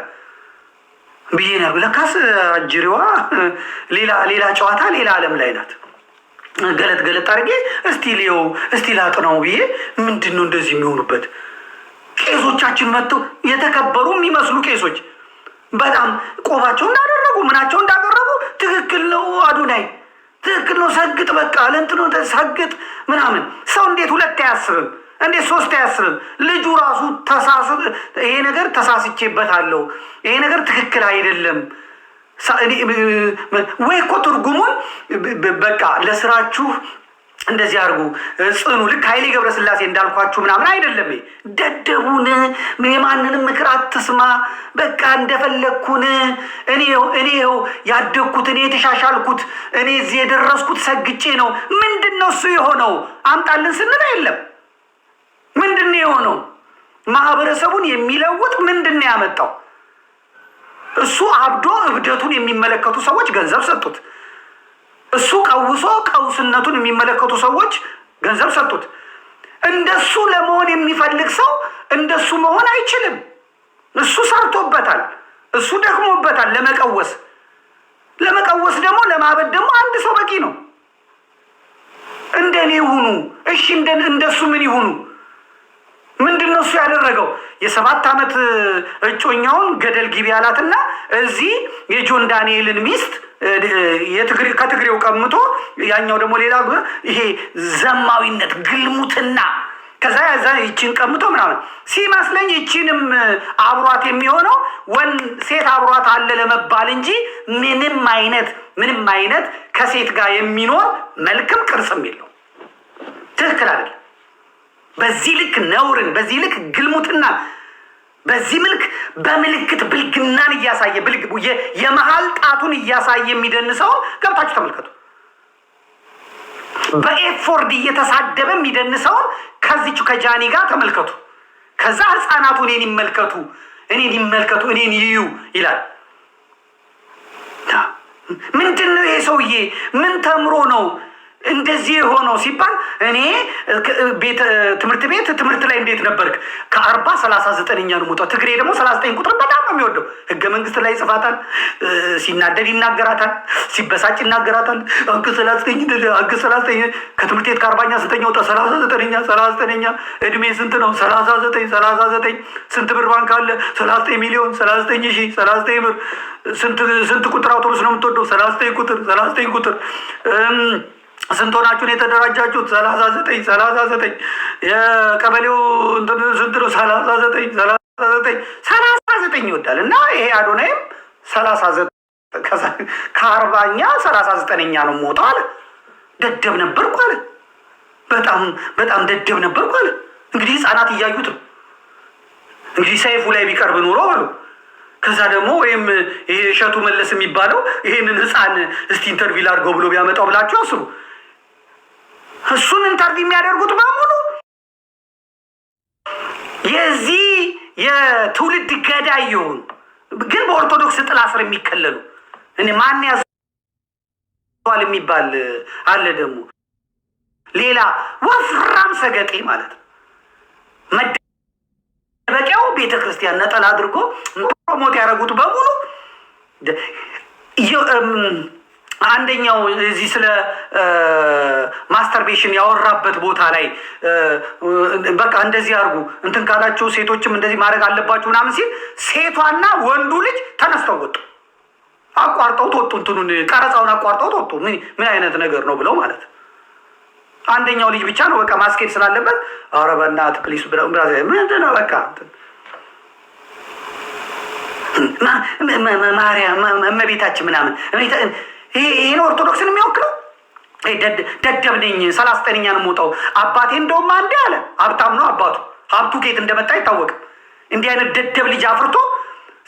ብዬ ነው። ለካስ አጅሪዋ ሌላ ጨዋታ ሌላ ዓለም ላይ ናት። ገለጥ አድርጌ እስቲ ላጥናው ብዬ ምንድን ነው እንደዚህ የሚሆኑበት? ቄሶቻችን መጥተው የተከበሩ የሚመስሉ ቄሶች በጣም ቆባቸው እንዳደረጉ ምናቸው እንዳቀረቡ ትክክል ነው። አዶናይ ትክክል ነው። ሰግጥ በቃ ለእንትኑ ሰግጥ ምናምን። ሰው እንዴት ሁለት አያስብም? እንዴት ሶስት አያስብም? ልጁ ራሱ ይሄ ነገር ተሳስቼበታለሁ፣ ይሄ ነገር ትክክል አይደለም ወይ እኮ ትርጉሙን በቃ ለስራችሁ እንደዚህ አድርጉ ጽኑ፣ ልክ ኃይሌ ገብረስላሴ እንዳልኳችሁ ምናምን አይደለም። ደደቡን የማንንም ምክር አትስማ፣ በቃ እንደፈለግኩን እኔ ያደግኩት እኔ የተሻሻልኩት እኔ እዚህ የደረስኩት ሰግጬ ነው። ምንድን ነው እሱ የሆነው? አምጣልን ስንል የለም። ምንድን ነው የሆነው? ማህበረሰቡን የሚለውጥ ምንድን ነው ያመጣው? እሱ አብዶ እብደቱን የሚመለከቱ ሰዎች ገንዘብ ሰጡት። እሱ ቀውሶ ቀውስነቱን የሚመለከቱ ሰዎች ገንዘብ ሰጡት። እንደሱ ለመሆን የሚፈልግ ሰው እንደሱ መሆን አይችልም። እሱ ሰርቶበታል፣ እሱ ደክሞበታል። ለመቀወስ ደግሞ ለማበድ ደግሞ አንድ ሰው በቂ ነው። እንደኔ ይሁኑ። እሺ እንደሱ ምን ይሁኑ? ምንድን ነው እሱ ያደረገው? የ7 ዓመት እጮኛውን ገደል ግቢ አላትና እዚህ የጆን ዳንኤልን ሚስት ከትግሬው ቀምቶ ያኛው ደግሞ ሌላ ይሄ ዘማዊነት ግልሙትና ከዛ ይችን ቀምቶ ምናምን ሲመስለኝ ይችንም አብሯት የሚሆነው ሴት አብሯት አለ ለመባል እንጂ ምንም አይነት ከሴት ጋር የሚኖር መልክም ቅርጽም የለው። ትክክል አይደለም። በዚህ ልክ ነውርን፣ በዚህ ልክ ግልሙትና፣ በዚህ ምልክ በምልክት ብልግናን እያሳየ የመሃል ጣቱን እያሳየ የሚደንሰው ገብታችሁ ተመልከቱ። በኤፎርድ እየተሳደበ የሚደንሰውን ከዚቹ ከጃኒ ጋር ተመልከቱ። ከዛ ህፃናቱ እኔን ይመልከቱ እኔን ይዩ ይላል። ምንድን ነው ይሄ ሰውዬ? ምን ተምሮ ነው እንደዚህ የሆነው ሲባል እኔ ትምህርት ላይ እንዴት ነበርክ? ከ40-39ኛ ነው የምወጣው። ትግሬ ደግሞ 39 ቁጥር በጣም ነው የሚወደው። ህገ መንግስት ላይ ይጽፋታል፣ ሲናደድ ይናገራታል፣ ሲበሳጭ ይናገራታል። አንክ 39 ከትምህርት ቤት ከ40ኛ ስንተኛ ወጣ? 39ኛ እድሜ ስንት ነው? 39 ስንት ብር ባንክ አለ? 39 ሚሊዮን 39 ብር። ስንት ቁጥር አውቶቡስ ነው የምትወደው? 39 ቁጥር ስንት ሆናችሁን የተደራጃችሁት? 39 የቀበሌው ስንት ነው? 39 ይወዳል። እና ይሄ አዶናይም 39 ከ40ኛ 39ኛ ነው የምወጣው አለ። ደደብ ነበርኩ አለ። በጣም ደደብ ነበርኩ አለ። እንግዲህ ህፃናት እያዩት ነው። እንግዲህ ሰይፉ ላይ ቢቀርብ ኖሮ አሉ። ከዛ ደግሞ ወይም ይሄ እሸቱ መለስ የሚባለው ይሄንን ህፃን እስቲ ኢንተርቪው ላድርገው ብሎ ቢያመጣው ብላችሁ አስቡ። እሱን ኢንተርቪው የሚያደርጉት በሙሉ የዚህ የትውልድ ገዳይ ይሁን ግን በኦርቶዶክስ ጥላ ስር የሚከለሉ እኔ ማን ያዟል የሚባል አለ። ደግሞ ሌላ ወፍራም ሰገጤ ማለት ነው። መደበቂያው ቤተክርስቲያን ነጠላ አድርጎ ፕሮሞት ያደረጉት በሙሉ አንደኛው እዚህ ስለ ማስተርቤሽን ያወራበት ቦታ ላይ በቃ እንደዚህ አድርጉ እንትን ካላችሁ ሴቶችም እንደዚህ ማድረግ አለባችሁ ምናምን ሲል ሴቷና ወንዱ ልጅ ተነስተው ወጡ። አቋርጠው ወጡ። እንትኑን ቀረጻውን አቋርጠው ወጡ። ምን አይነት ነገር ነው ብለው ማለት አንደኛው ልጅ ብቻ ነው በቃ ማስኬድ ስላለበት ኧረ በእናትህ ፕሊስ ብራዘር ምንድን ነው በቃ ማርያም እመቤታችን ምናምን ይሄን ኦርቶዶክስን የሚወክለው ደደብ ነኝ 39ኛ ነው የምወጣው። አባቴ እንደውም አንዴ አለ ሀብታም ነው አባቱ። ሀብቱ ከየት እንደመጣ አይታወቅም። እንዲህ አይነት ደደብ ልጅ አፍርቶ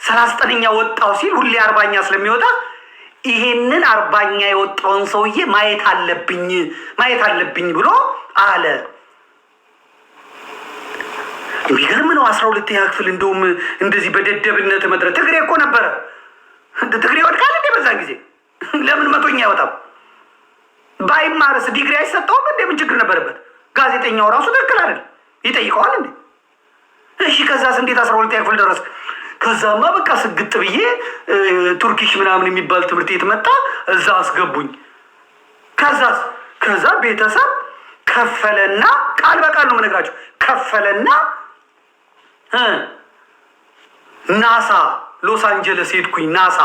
39ኛ ወጣው ሲል ሁሌ 40ኛ ስለሚወጣ ይሄንን 40ኛ የወጣውን ሰውዬ ማየት አለብኝ ብሎ አለ። የሚገርም ነው። 12ኛ ክፍል እንደውም እንደዚህ በደደብነት መድረክ ትግሬ እኮ ነበረ። ትግሬ ወድቃል እንዴ በዛ ጊዜ? ለምን 100ኛ አይወጣም? ባይማርስ ዲግሪ አይሰጠውም እንዴ? ምን ችግር ነበረበት? ጋዜጠኛው ራሱ ትክክል አይደል? ይጠይቀዋል እንዴ? እሺ ከዛስ እንዴት 12ኛ ክፍል ደረስክ? ከዛማ በቃ ስግጥ ብዬ ቱርኪሽ ምናምን የሚባል ትምህርት ቤት መጣ፣ እዛ አስገቡኝ። ከዛ ቤተሰብ ከፈለና ቃል በቃል ነው የምነግራቸው ከፈለና ናሳ ሎስ አንጀለስ ሄድኩኝ። ናሳ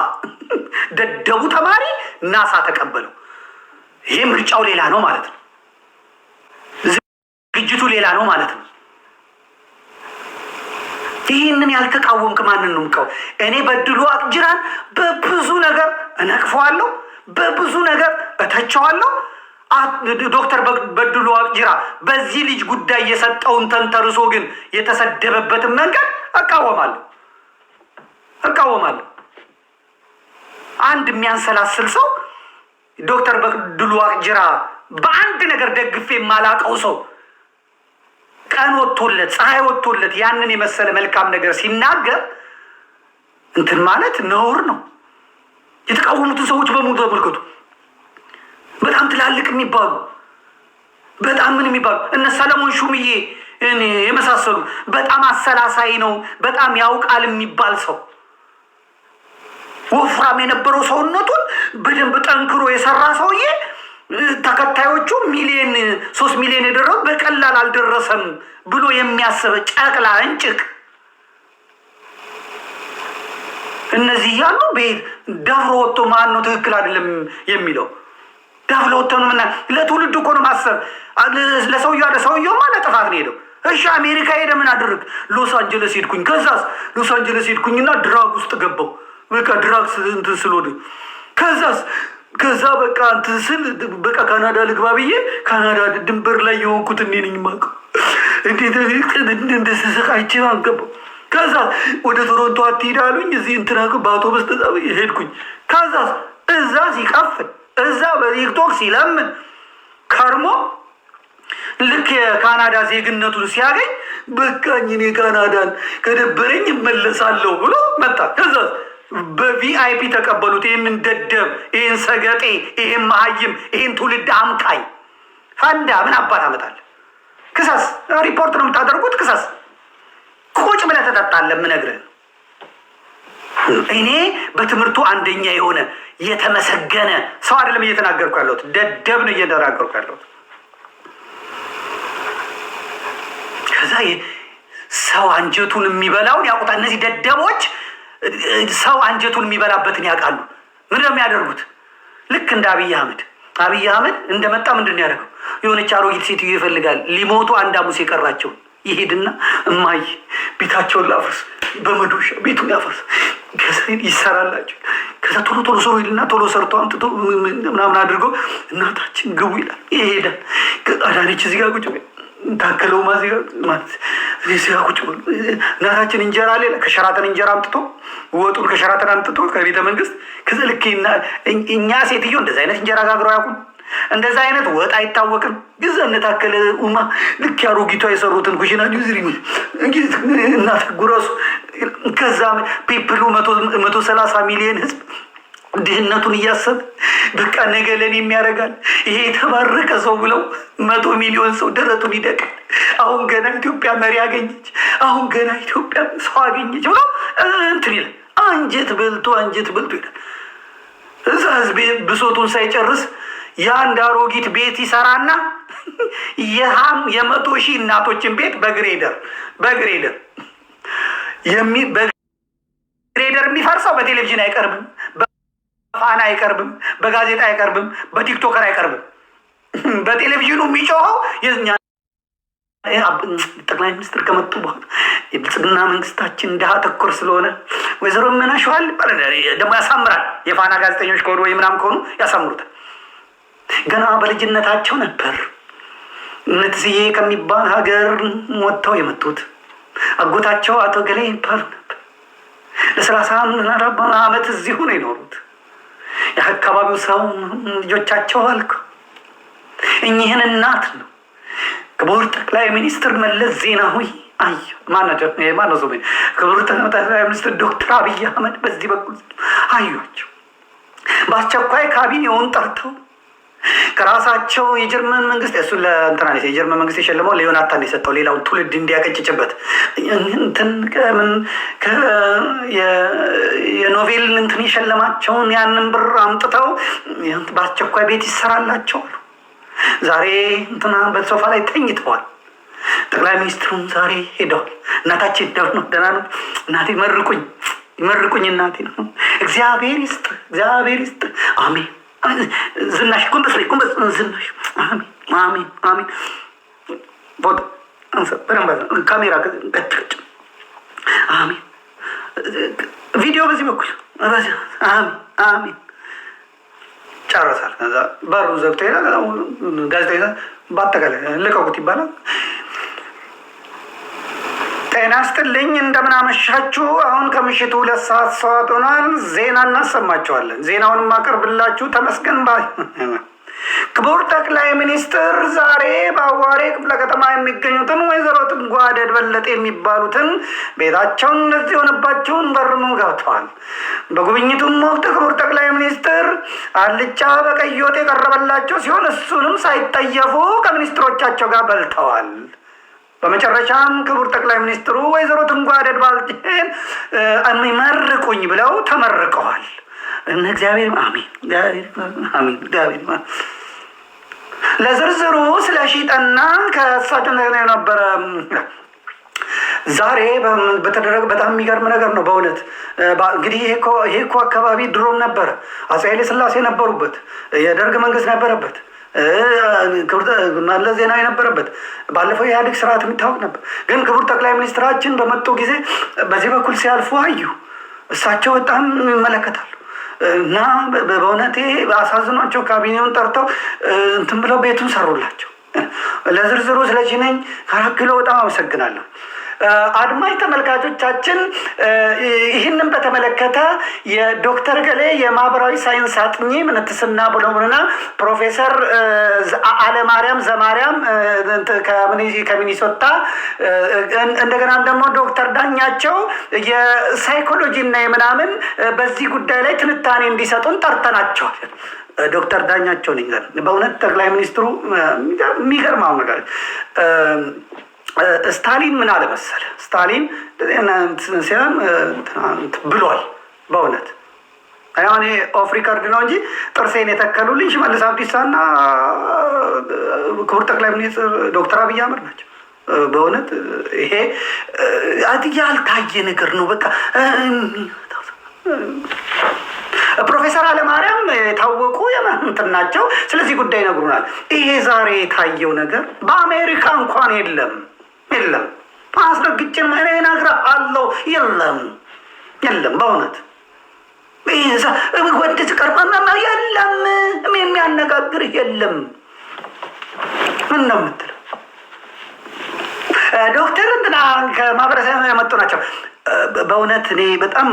ደደቡ ተማሪ ናሳ ተቀበለው። ይሄ ምርጫው ሌላ ነው ማለት ነው። ዝግጅቱ ሌላ ነው ማለት ነው። ይህንን ያልተቃወምክ ማንን ነው የምቃወም? እኔ በድሉ ዋቅጅራን በብዙ ነገር እነቅፈዋለሁ፣ በብዙ ነገር እተቸዋለሁ። ዶክተር በድሉ ዋቅጅራ በዚህ ልጅ ጉዳይ የሰጠውን ተንተርሶ ግን የተሰደበበትን መንገድ እቃወማለሁ። አንድ የሚያንሰላስል ሰው ዶክተር በድሉ ዋቅጅራ በአንድ ነገር ደግፌ የማላቀው ሰው ቀን ወጥቶለት ፀሐይ ወጥቶለት ያንን የመሰለ መልካም ነገር ሲናገር እንትን ማለት ነውር ነው። የተቃወሙትን ሰዎች በሙሉ ተመልከቱ። በጣም ትላልቅ የሚባሉ በጣም ምን የሚባሉ እነ ሰለሞን ሹምዬ የመሳሰሉ በጣም አሰላሳይ ነው በጣም ያውቃል የሚባል ሰው ወፍራም የነበረው ሰውነቱን በደንብ ጠንክሮ የሰራ ሰውዬ ተከታዮቹ 3 ሚሊዮን የደረሱ በቀላል አልደረሰም ብሎ የሚያስብ ጨቅላ እንጭቅ እነዚህ ያሉ ቤት ደፍሮ ወጥቶ ማን ነው ትክክል አይደለም የሚለው? ደፍሮ ወጥቶ ነው እና ለትውልድ እኮ ነው ማሰብ። ለሰውየው ማለት ጥፋት ነው ሄደው። እሺ አሜሪካ ሄደ ምን አደረግ? ሎስ አንጀለስ ሄድኩኝ። ከዛስ ሎስ አንጀለስ ሄድኩኝና ድራግ ውስጥ ገባው። በቃ ድራግ እንትን ስለሆነ ከዛ በቃ እንትን ስል በቃ ካናዳ ልግባ ብዬ ካናዳ ድንበር ላይ የሆንኩት እኔ ነኝ የማውቀው። እንዴት እንደተሰቃይቼ ገባሁ። ከዛ ወደ ቶሮንቶ አትሄድ አሉኝ። እዚህ እንትና በአውቶቡስ ሄድኩኝ። ከዛ እዛ ሲቀፍል እዛ በቲክቶክ ሲለምን ከርሞ ልክ የካናዳ ዜግነቱን ሲያገኝ በቃኝ እኔ ካናዳን ከደበረኝ እመለሳለሁ ብሎ መጣ። ከዛ በቪአይፒ ተቀበሉት። ይህንን ደደብ፣ ይህን ሰገጤ፣ ይህን መሀይም፣ ይህን ትውልድ አምካኝ ፈንዳ ምን አባት አመጣለህ? ክሰስ። ሪፖርት ነው የምታደርጉት። ክሰስ። ቁጭ ብለህ ተጠጣለህ። የምነግርህ እኔ በትምህርቱ አንደኛ የሆነ የተመሰገነ ሰው አይደለም እየተናገርኩ ያለሁት፣ ደደብ ነው እየተናገርኩ ያለሁት። ከዛ ሰው አንጀቱን የሚበላውን ያውቁታል። እነዚህ ደደቦች ሰው አንጀቱን የሚበላበትን ያውቃሉ። ምንድን ነው የሚያደርጉት? ልክ እንደ አብይ አህመድ እንደመጣ ምንድን ነው ያደርገው? የሆነች አሮጊት ሴትዮ ይፈልጋል። ሊሞቱ አንድ ሐሙስ የቀራቸው ይሄድና እማዬ ቤታቸውን ላፍርስ፣ በመዶሻ ቤቱን ያፈርስ፣ ይሰራላቸው። ከዛ ከዛ ቶሎ ቶሎ ሰሩ ይልና ቶሎ ሰርቶ አምጥቶ ምናምን አድርጎ እናታችን ግቡ ይላል። ይሄዳል። አዳነች እዚህ ጋር ቁጭ ታከለው ማዚ ማለት እዚህ ጋር ቁጭ እናታችን እንጀራ ሌላ ከሸራተን እንጀራ አምጥቶ ወጡን ከሸራተን አምጥቶ ከቤተ መንግስት ከዛ ልክ እኛ ሴትዮ እንደዛ አይነት እንጀራ ጋግረው አያውቁም። እንደዛ አይነት ወጥ አይታወቅም። ግዛ እነታከለ ኡማ ልክ ያሮጊቷ የሰሩትን ኩሽና ጁዝሪ እናት ጉረሱ። ከዛ ፒፕሉ 130 ሚሊዮን ህዝብ ድህነቱን እያሰበ በቃ ነገ ለኔ የሚያደርጋል ይሄ የተባረከ ሰው ብለው 100 ሚሊዮን ሰው ደረቱን ይደቃል። አሁን ገና ኢትዮጵያ መሪ አገኘች፣ አሁን ገና ኢትዮጵያ ሰው አገኘች ብለው እንትን ይላል። አንጀት በልቶ ይላል። እዛ ህዝብ ብሶቱን ሳይጨርስ የአንድ አሮጊት ቤት ይሰራና የ100,000 እናቶችን ቤት በግሬደር የሚፈርሰው በቴሌቪዥን አይቀርብም፣ በፋና አይቀርብም፣ በጋዜጣ አይቀርብም፣ በቲክቶከር አይቀርብም። በቴሌቪዥኑ የሚጮኸው የኛ ጠቅላይ ሚኒስትር ከመጡ በኋላ የብልጽግና መንግስታችን ድሃ ተኮር ስለሆነ ወይዘሮ መናሸዋል ደግሞ ያሳምራል። የፋና ጋዜጠኞች ከሆኑ ወይ ምናምን ከሆኑ ያሳምሩታል። ገና በልጅነታቸው ነበር እነትስዬ ከሚባል ሀገር ወጥተው የመጡት። አጎታቸው አቶ ገሌ ይባሉ ነበር። ለ30 ዓመት እዚሁ ነው የኖሩት። የአካባቢው ሰው ልጆቻቸው አልኩ። እኚህን እናት ነው ክቡር ጠቅላይ ሚኒስትር መለስ ዜናዊ ማነው ሰው ክቡር ጠቅላይ ሚኒስትር ዶክተር አብይ አህመድ በዚህ በኩል አዩቸው። በአስቸኳይ ካቢኔውን ጠርተው ከራሳቸው የጀርመን መንግስት እሱን ለእንትና የጀርመን መንግስት የሸለመው ለዮናታን የሰጠው ሌላውን ትውልድ እንዲያቀጭጭበት እንትን የኖቤል እንትን የሸለማቸውን ያንን ብር አምጥተው በአስቸኳይ ቤት ይሰራላቸው አሉ። ዛሬ እንትና በሶፋ ላይ ተኝተዋል። ጠቅላይ ሚኒስትሩም ዛሬ ሄደዋል። እናታችን ደህና ነው ደህና ነው እናቴ ይመርቁኝ እናቴ ነው። እግዚአብሔር ይስጥ አሜን። ዝናሽ ጎንበስ ዝናሽ አሜን ቦት በደንብ ካሜራ ቀጭ አሜን። ቪዲዮ በዚህ በኩል አሜን ጨረሳል። ከዛ በሩ ዘግቶ ይላል። ጋዜጠኛ በአጠቃላይ ልቀቁት ይባላል። ጤና ይስጥልኝ፣ እንደምን አመሻችሁ። አሁን ከምሽቱ 2 ሰዓት ሆኗል። ዜና እናሰማቸዋለን። ዜናውን ማቀርብላችሁ ተመስገን ባይ። ክቡር ጠቅላይ ሚኒስትር ዛሬ በአዋሬ ክፍለ ከተማ የሚገኙትን ወይዘሮ ትንጓደድ በለጠ የሚባሉትን ቤታቸውን እንደዚህ የሆነባቸውን በርኑ ገብተዋል። በጉብኝቱም ወቅት ክቡር ጠቅላይ ሚኒስትር አልጫ በቀይ ወጥ የቀረበላቸው ሲሆን እሱንም ሳይጠየፉ ከሚኒስትሮቻቸው ጋር በልተዋል። በመጨረሻም ክቡር ጠቅላይ ሚኒስትሩ ወይዘሮ ትንጓደድ ባልቴን የሚመርቁኝ ብለው ተመርቀዋል። እግዚአብሔር አሜን። ለዝርዝሩ ስለ ሺጠና ከእሳቸው የነበረ ዛሬ በተደረገ በጣም የሚገርም ነገር ነው በእውነት። እንግዲህ ይሄ እኮ አካባቢ ድሮም ነበረ። አፄ ኃይለ ሥላሴ ነበሩበት፣ የደርግ መንግስት ነበረበት፣ መለስ ዜናዊ የነበረበት፣ ባለፈው የኢህአዴግ ስርዓት የሚታወቅ ነበር። ግን ክቡር ጠቅላይ ሚኒስትራችን በመጡ ጊዜ በዚህ በኩል ሲያልፉ አዩ። እሳቸው በጣም ይመለከታሉ እና በእውነቴ አሳዝኗቸው ካቢኔውን ጠርተው እንትን ብለው ቤቱን ሰሩላቸው። ለዝርዝሩ ስለዚህ ነኝ 4 ኪሎ በጣም አመሰግናለሁ። አድማጭ ተመልካቾቻችን ይህንን በተመለከተ የዶክተር ገሌ የማህበራዊ ሳይንስ አጥኚ ምንትስና ብሎምና ፕሮፌሰር አለማርያም ዘማርያም ከሚኒሶታ እንደገና ደግሞ ዶክተር ዳኛቸው የሳይኮሎጂ እና የምናምን በዚህ ጉዳይ ላይ ትንታኔ እንዲሰጡን ጠርተናቸዋል። ዶክተር ዳኛቸው ነኝ። በእውነት ጠቅላይ ሚኒስትሩ የሚገርማው ነገር ስታሊን ምን አለ መሰለህ? ስታሊን ሲሆን ብሏል። በእውነት አሁን ኦፍ ሪከርድ ነው እንጂ ጥርሴን የተከሉልኝ ሽመልስ አብዲሳና ክቡር ጠቅላይ ሚኒስትር ዶክተር አብይ አህመድ ናቸው። በእውነት ይሄ ያልታየ ነገር ነው። በቃ ፕሮፌሰር አለማርያም የታወቁ የማንትን ናቸው። ስለዚህ ጉዳይ ይነግሩናል። ይሄ ዛሬ የታየው ነገር በአሜሪካ እንኳን የለም። አስረግጬ እኔ እነግርሃለሁ። የለም በእውነት ወደ ቀርባማ የለም የሚያነጋግርህ የለም። ምን ነው የምትለው? ዶክተር እንትና ከማህበረሰብ የመጡ ናቸው። በእውነት እኔ በጣም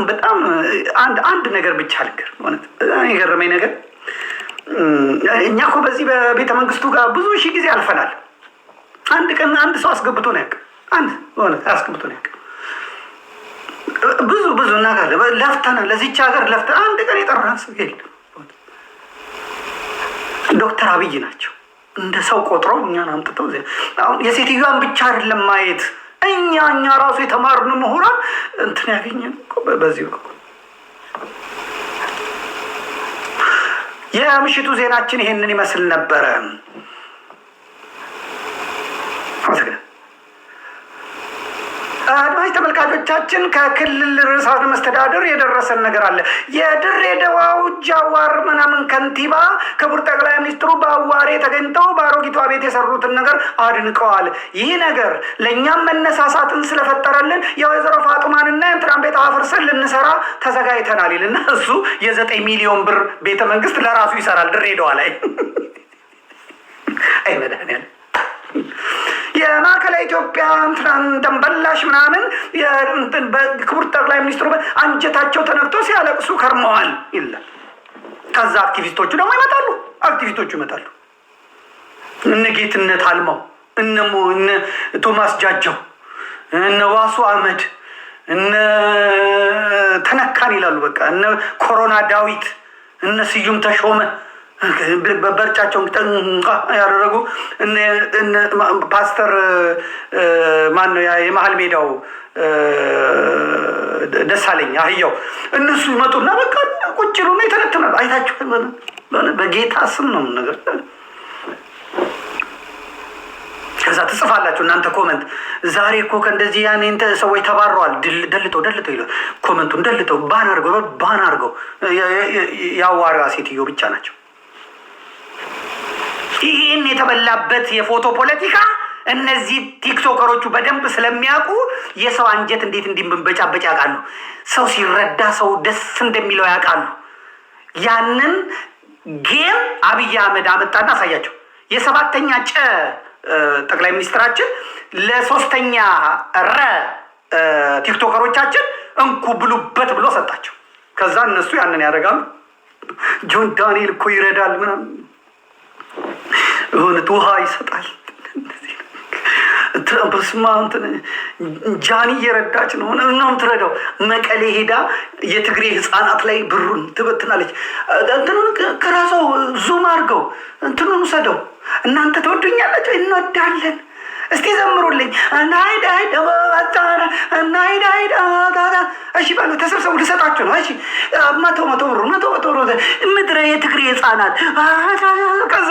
አንድ ነገር ብቻ ልንገር። በእውነት የገረመኝ ነገር እኛ እኮ በዚህ በቤተ መንግስቱ ጋር ብዙ ሺህ ጊዜ አልፈናል። አንድ ቀን አንድ ሰው አስገብቶ ነው ያውቅ። በእውነት አስገብቶ ነው ያውቅ። ብዙ ነገር ለፍተናል። ለዚች ሀገር ለፍተን አንድ ቀን የጠራን ሰው የለም። ዶክተር አብይ ናቸው እንደ ሰው ቆጥረው እኛን አምጥተው አሁን የሴትዮዋን ብቻ አይደለም ማየት እኛ ራሱ የተማርን ምሁራን እንትን ያገኘን በዚህ በኩል። የምሽቱ ዜናችን ይሄንን ይመስል ነበረ። አድማጭ ተመልካቾቻችን ከክልል ርዕሰ መስተዳድር የደረሰን ነገር አለ። የድሬዳዋው ጃዋር ምናምን ከንቲባ ክቡር ጠቅላይ ሚኒስትሩ በአዋሬ ተገኝተው በአሮጊቷ ቤት የሰሩትን ነገር አድንቀዋል። ይህ ነገር ለእኛም መነሳሳትን ስለፈጠረልን የወይዘሮ ፋጡማንና የእንትናን ቤት አፍርሰን ልንሰራ ተዘጋጅተናል ይልና እሱ የ9 ሚሊዮን ብር ቤተ መንግስት ለራሱ ይሰራል ድሬዳዋ ላይ። አይ መድኃኒዓለም የማዕከላዊ ኢትዮጵያ እንትናን ደንበላሽ ምናምን ክቡር ጠቅላይ ሚኒስትሩ አንጀታቸው ተነክቶ ሲያለቅሱ ከርመዋል ይላል። ከዛ አክቲቪስቶቹ ደግሞ ይመጣሉ። እነ ጌትነት አልማው፣ እነ ቶማስ ጃጀው፣ እነ ዋሱ አህመድ፣ እነ ተነካን ይላሉ። በቃ እነ ኮሮና ዳዊት፣ እነ ስዩም ተሾመ በበርጫቸውን ያደረጉ ፓስተር ማን ነው የመሀል ሜዳው ደሳለኝ አህያው እነሱ ይመጡና በቃ ቁጭ ብሎ ነው የተነተናል። አይታችሁ በጌታ ስም ነው ነገር። ከዛ ትጽፋላችሁ እናንተ ኮመንት። ዛሬ እኮ ከእንደዚህ ያኔ ሰዎች ተባረዋል። ደልተው ይላል ኮመንቱን ደልተው ባን አድርገው ያዋራ ሴትዮ ብቻ ናቸው። ይህን የተበላበት የፎቶ ፖለቲካ እነዚህ ቲክቶከሮቹ በደንብ ስለሚያውቁ የሰው አንጀት እንዴት እንዲንበጫበጭ ያውቃሉ። ሰው ሲረዳ ሰው ደስ እንደሚለው ያውቃሉ። ያንን ጌም አብይ አህመድ አመጣና አሳያቸው። የ7ኛ ጨ ጠቅላይ ሚኒስትራችን ለ3ኛ ረ ቲክቶከሮቻችን እንኩ ብሉበት ብሎ ሰጣቸው። ከዛ እነሱ ያንን ያደርጋሉ። ጆን ዳንኤል እኮ ይረዳል ምናምን የሆነ ውሃ ይሰጣል። በስማ ጃኒ እየረዳች ነው እናም ትረዳው። መቀሌ ሄዳ የትግሬ ህፃናት ላይ ብሩን ትበትናለች። እንትኑን ከራሰው ዙም አድርገው እንትኑን ውሰደው። እናንተ ተወዱኛላችሁ፣ እንወዳለን። እስቲ ዘምሩልኝ። እሺ ባሉ ተሰብሰቡ ልሰጣችሁ ነው። እሺ መቶ ብር ምድረ የትግሬ ህፃናት። ከዛ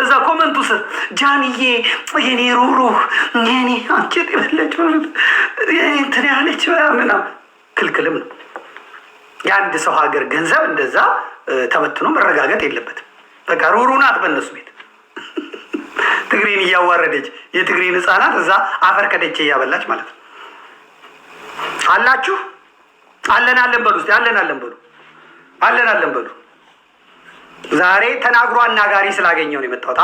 እዛ ኮመንቱ ስር ጃንዬ የኔ ሩሩህ የኔ አንቺት የበለች እንትን ያለች ምናምን ክልክልም ነው። የአንድ ሰው ሀገር ገንዘብ እንደዛ ተበትኖ መረጋገጥ የለበትም። በቃ ሩሩ ናት በእነሱ ቤት ትግሬን እያዋረደች የትግሬን ህፃናት እዛ አፈር ከደቼ እያበላች ማለት ነው። አላችሁ አለን በሉ እስኪ አለን በሉ። ዛሬ ተናግሮ አናጋሪ ስላገኘው ነው የመጣሁት።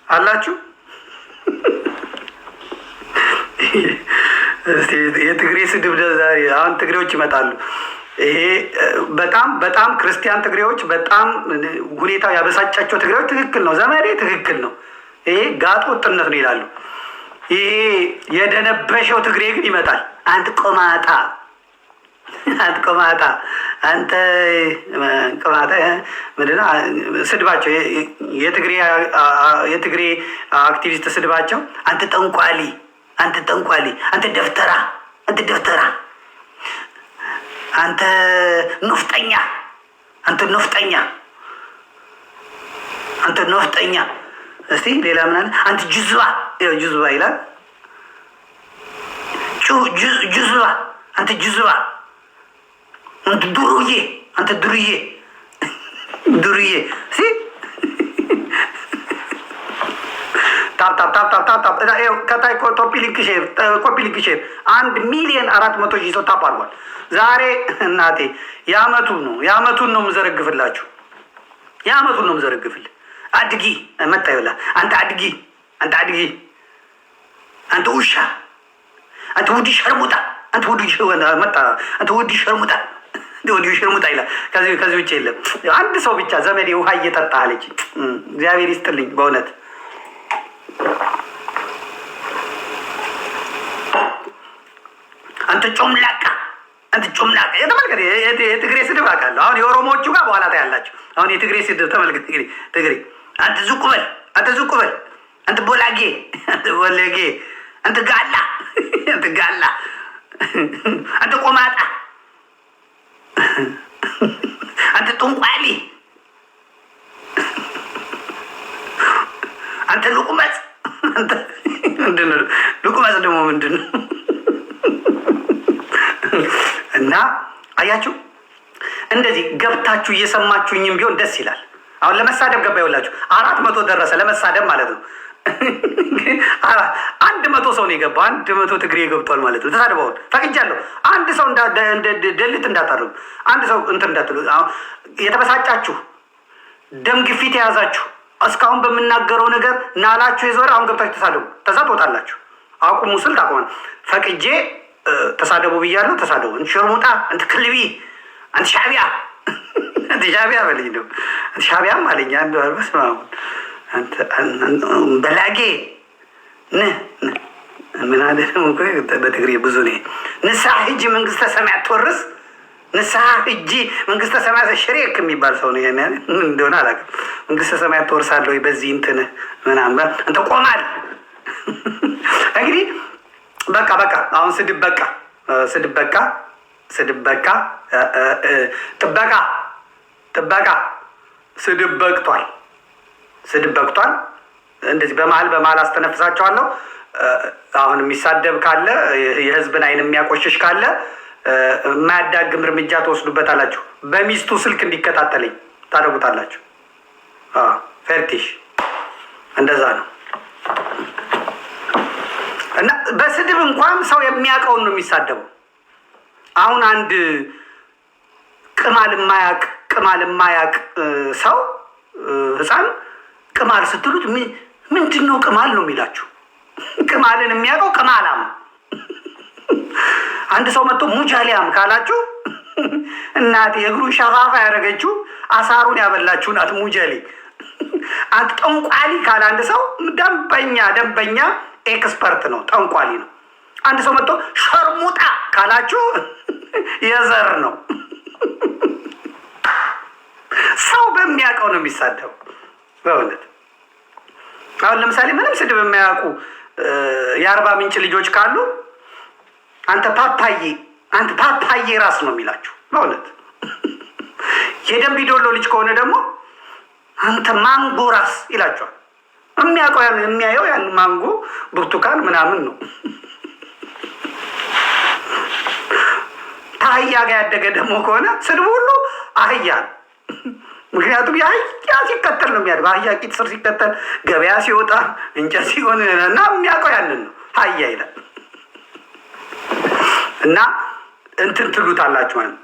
አላችሁ የትግሬ ስድብ ዛሬ አሁን ትግሬዎች ይመጣሉ። ይሄ በጣም ክርስቲያን ትግሬዎች በጣም ሁኔታው ያበሳጫቸው ትግሬዎች ትክክል ነው፣ ዘመዴ ትክክል ነው፣ ይሄ ጋጥ ወጥነት ነው ይላሉ። ይሄ የደነበሸው ትግሬ ግን ይመጣል። አንተ ቆማጣ አንተ ቆማጣ ምንድን ነው ስድባቸው? የትግሬ አክቲቪስት ስድባቸው አንተ ጠንቋሊ፣ አንተ ደፍተራ፣ አንተ ነፍጠኛ። እስቲ ሌላ ምን አለ? አንተ ጁዝባ ይላል። ጁዝባ አንተ ዱርዬ ታፕ ከታይ ኮፒ ሊንክ ሼር 1,400,000 ሰው ታፕ አድርጓል ዛሬ። እናቴ የአመቱን ነው የምዘረግፍላችሁ። የአመቱን ነው የምዘረግፍልህ። አድጊ መጣ ይውላ አንተ አድጊ አንተ ውሻ አንተ ውዲ ሸርሙጣ አንተ ውዲ ሸርሙጣ ይላል። ከዚህ ውጭ የለም። አንድ ሰው ብቻ ዘመዴ ውሃ እየጠጣ አለች። እግዚአብሔር ይስጥልኝ በእውነት አንተ ጮምላቃ የተመልከት የትግሬ ስድብ አውቃለሁ። አሁን የኦሮሞዎቹ ጋር በኋላ ታያላችሁ። አሁን የትግሬ ስድብ ተመልከት። ትግሬ አንተ ዙቅ በል አንተ ቦላጌ አንተ ጋላ አንተ ቆማጣ አንተ ጡንቋሊ አንተ ሉቁመጽ ሉቁመጽ ደግሞ ምንድን ነው? እና አያችሁ እንደዚህ ገብታችሁ እየሰማችሁኝም ቢሆን ደስ ይላል። አሁን ለመሳደብ ገባ ይውላችሁ 400 ደረሰ ለመሳደብ ማለት ነው። 100 ሰው ነው የገባው። 100 ትግሬ ገብቷል ማለት ነው። ተሳድበውን ፈቅጃለሁ። አንድ ሰው ደልት እንዳታደርጉ፣ አንድ ሰው እንትን እንዳትሉ። የተበሳጫችሁ ደም ግፊት የያዛችሁ እስካሁን በምናገረው ነገር ናላችሁ የዞረ አሁን ገብታችሁ ተሳደቡ። ተዛ ትወጣላችሁ። አቁሙ ስል ታቆማል። ፈቅጄ ተሳደቡ ብያለሁ። ተሳደቡ። ሽርሙጣ አንተ ክልቢ አንተ ሻቢያ በልኝ ነው። አንተ ሻቢያም አለኝ አንዱ አልበስማም አንተ በላጌ ምን አለ ደግሞ በትግሬ ብዙ ነው። ንስሐ ሂጂ መንግስተ ሰማያት ትወርስ። ንስሐ ሂጂ መንግስተ ሰማያት ሽሬክ የሚባል ሰው ነው። ያን እንደሆነ አላውቅም። መንግስተ ሰማያት ትወርሳለህ ወይ በዚህ እንትን ምናምን አንተ ቆማል። እንግዲህ በቃ አሁን ስድብ በቃ ጥበቃ ስድብ በቅቷል። እንደዚህ በመሀል አስተነፍሳቸዋለሁ። አሁን የሚሳደብ ካለ የህዝብን አይን የሚያቆሽሽ ካለ የማያዳግም እርምጃ ትወስዱበታላችሁ። በሚስቱ ስልክ እንዲከታተለኝ ታደርጉታላችሁ። ፈርቲሽ እንደዛ ነው። እና በስድብ እንኳን ሰው የሚያውቀውን ነው የሚሳደበው። አሁን አንድ ቅማል የማያውቅ ሰው ህፃን ቅማል ስትሉት ምንድን ነው ቅማል ነው የሚላችሁ። ቅማልን የሚያውቀው ቅማላም። አንድ ሰው መጥቶ ሙጃሊያም ካላችሁ እናቴ የእግሩን ሸፋፋ ያደረገችው አሳሩን ያበላችሁ ናት ሙጀሌ። አንተ ጠንቋሊ ካለ አንድ ሰው ደንበኛ ኤክስፐርት ነው፣ ጠንቋሊ ነው። አንድ ሰው መጥቶ ሸርሙጣ ካላችሁ የዘር ነው። ሰው በሚያውቀው ነው የሚሳደው በእውነት። አሁን ለምሳሌ ምንም ስድብ የማያውቁ የአርባ ምንጭ ልጆች ካሉ አንተ ፓፓዬ ራስ ነው የሚላችሁ በእውነት። የደንቢ ዶሎ ልጅ ከሆነ ደግሞ አንተ ማንጎ ራስ ይላችኋል። የሚያየው ያን ማንጎ ብርቱካን ምናምን ነው። ከአህያ ጋር ያደገ ደግሞ ከሆነ ስድቡ ሁሉ አህያ ነው። ምክንያቱም የአህያ ሲከተል ነው የሚያድገው። አህያ ቂጥ ስር ሲከተል ገበያ ሲወጣ እንጨት ሲሆን እና የሚያውቀው ያንን ነው አህያ ይላል። እና እንትን ትሉታላችሁ ማለት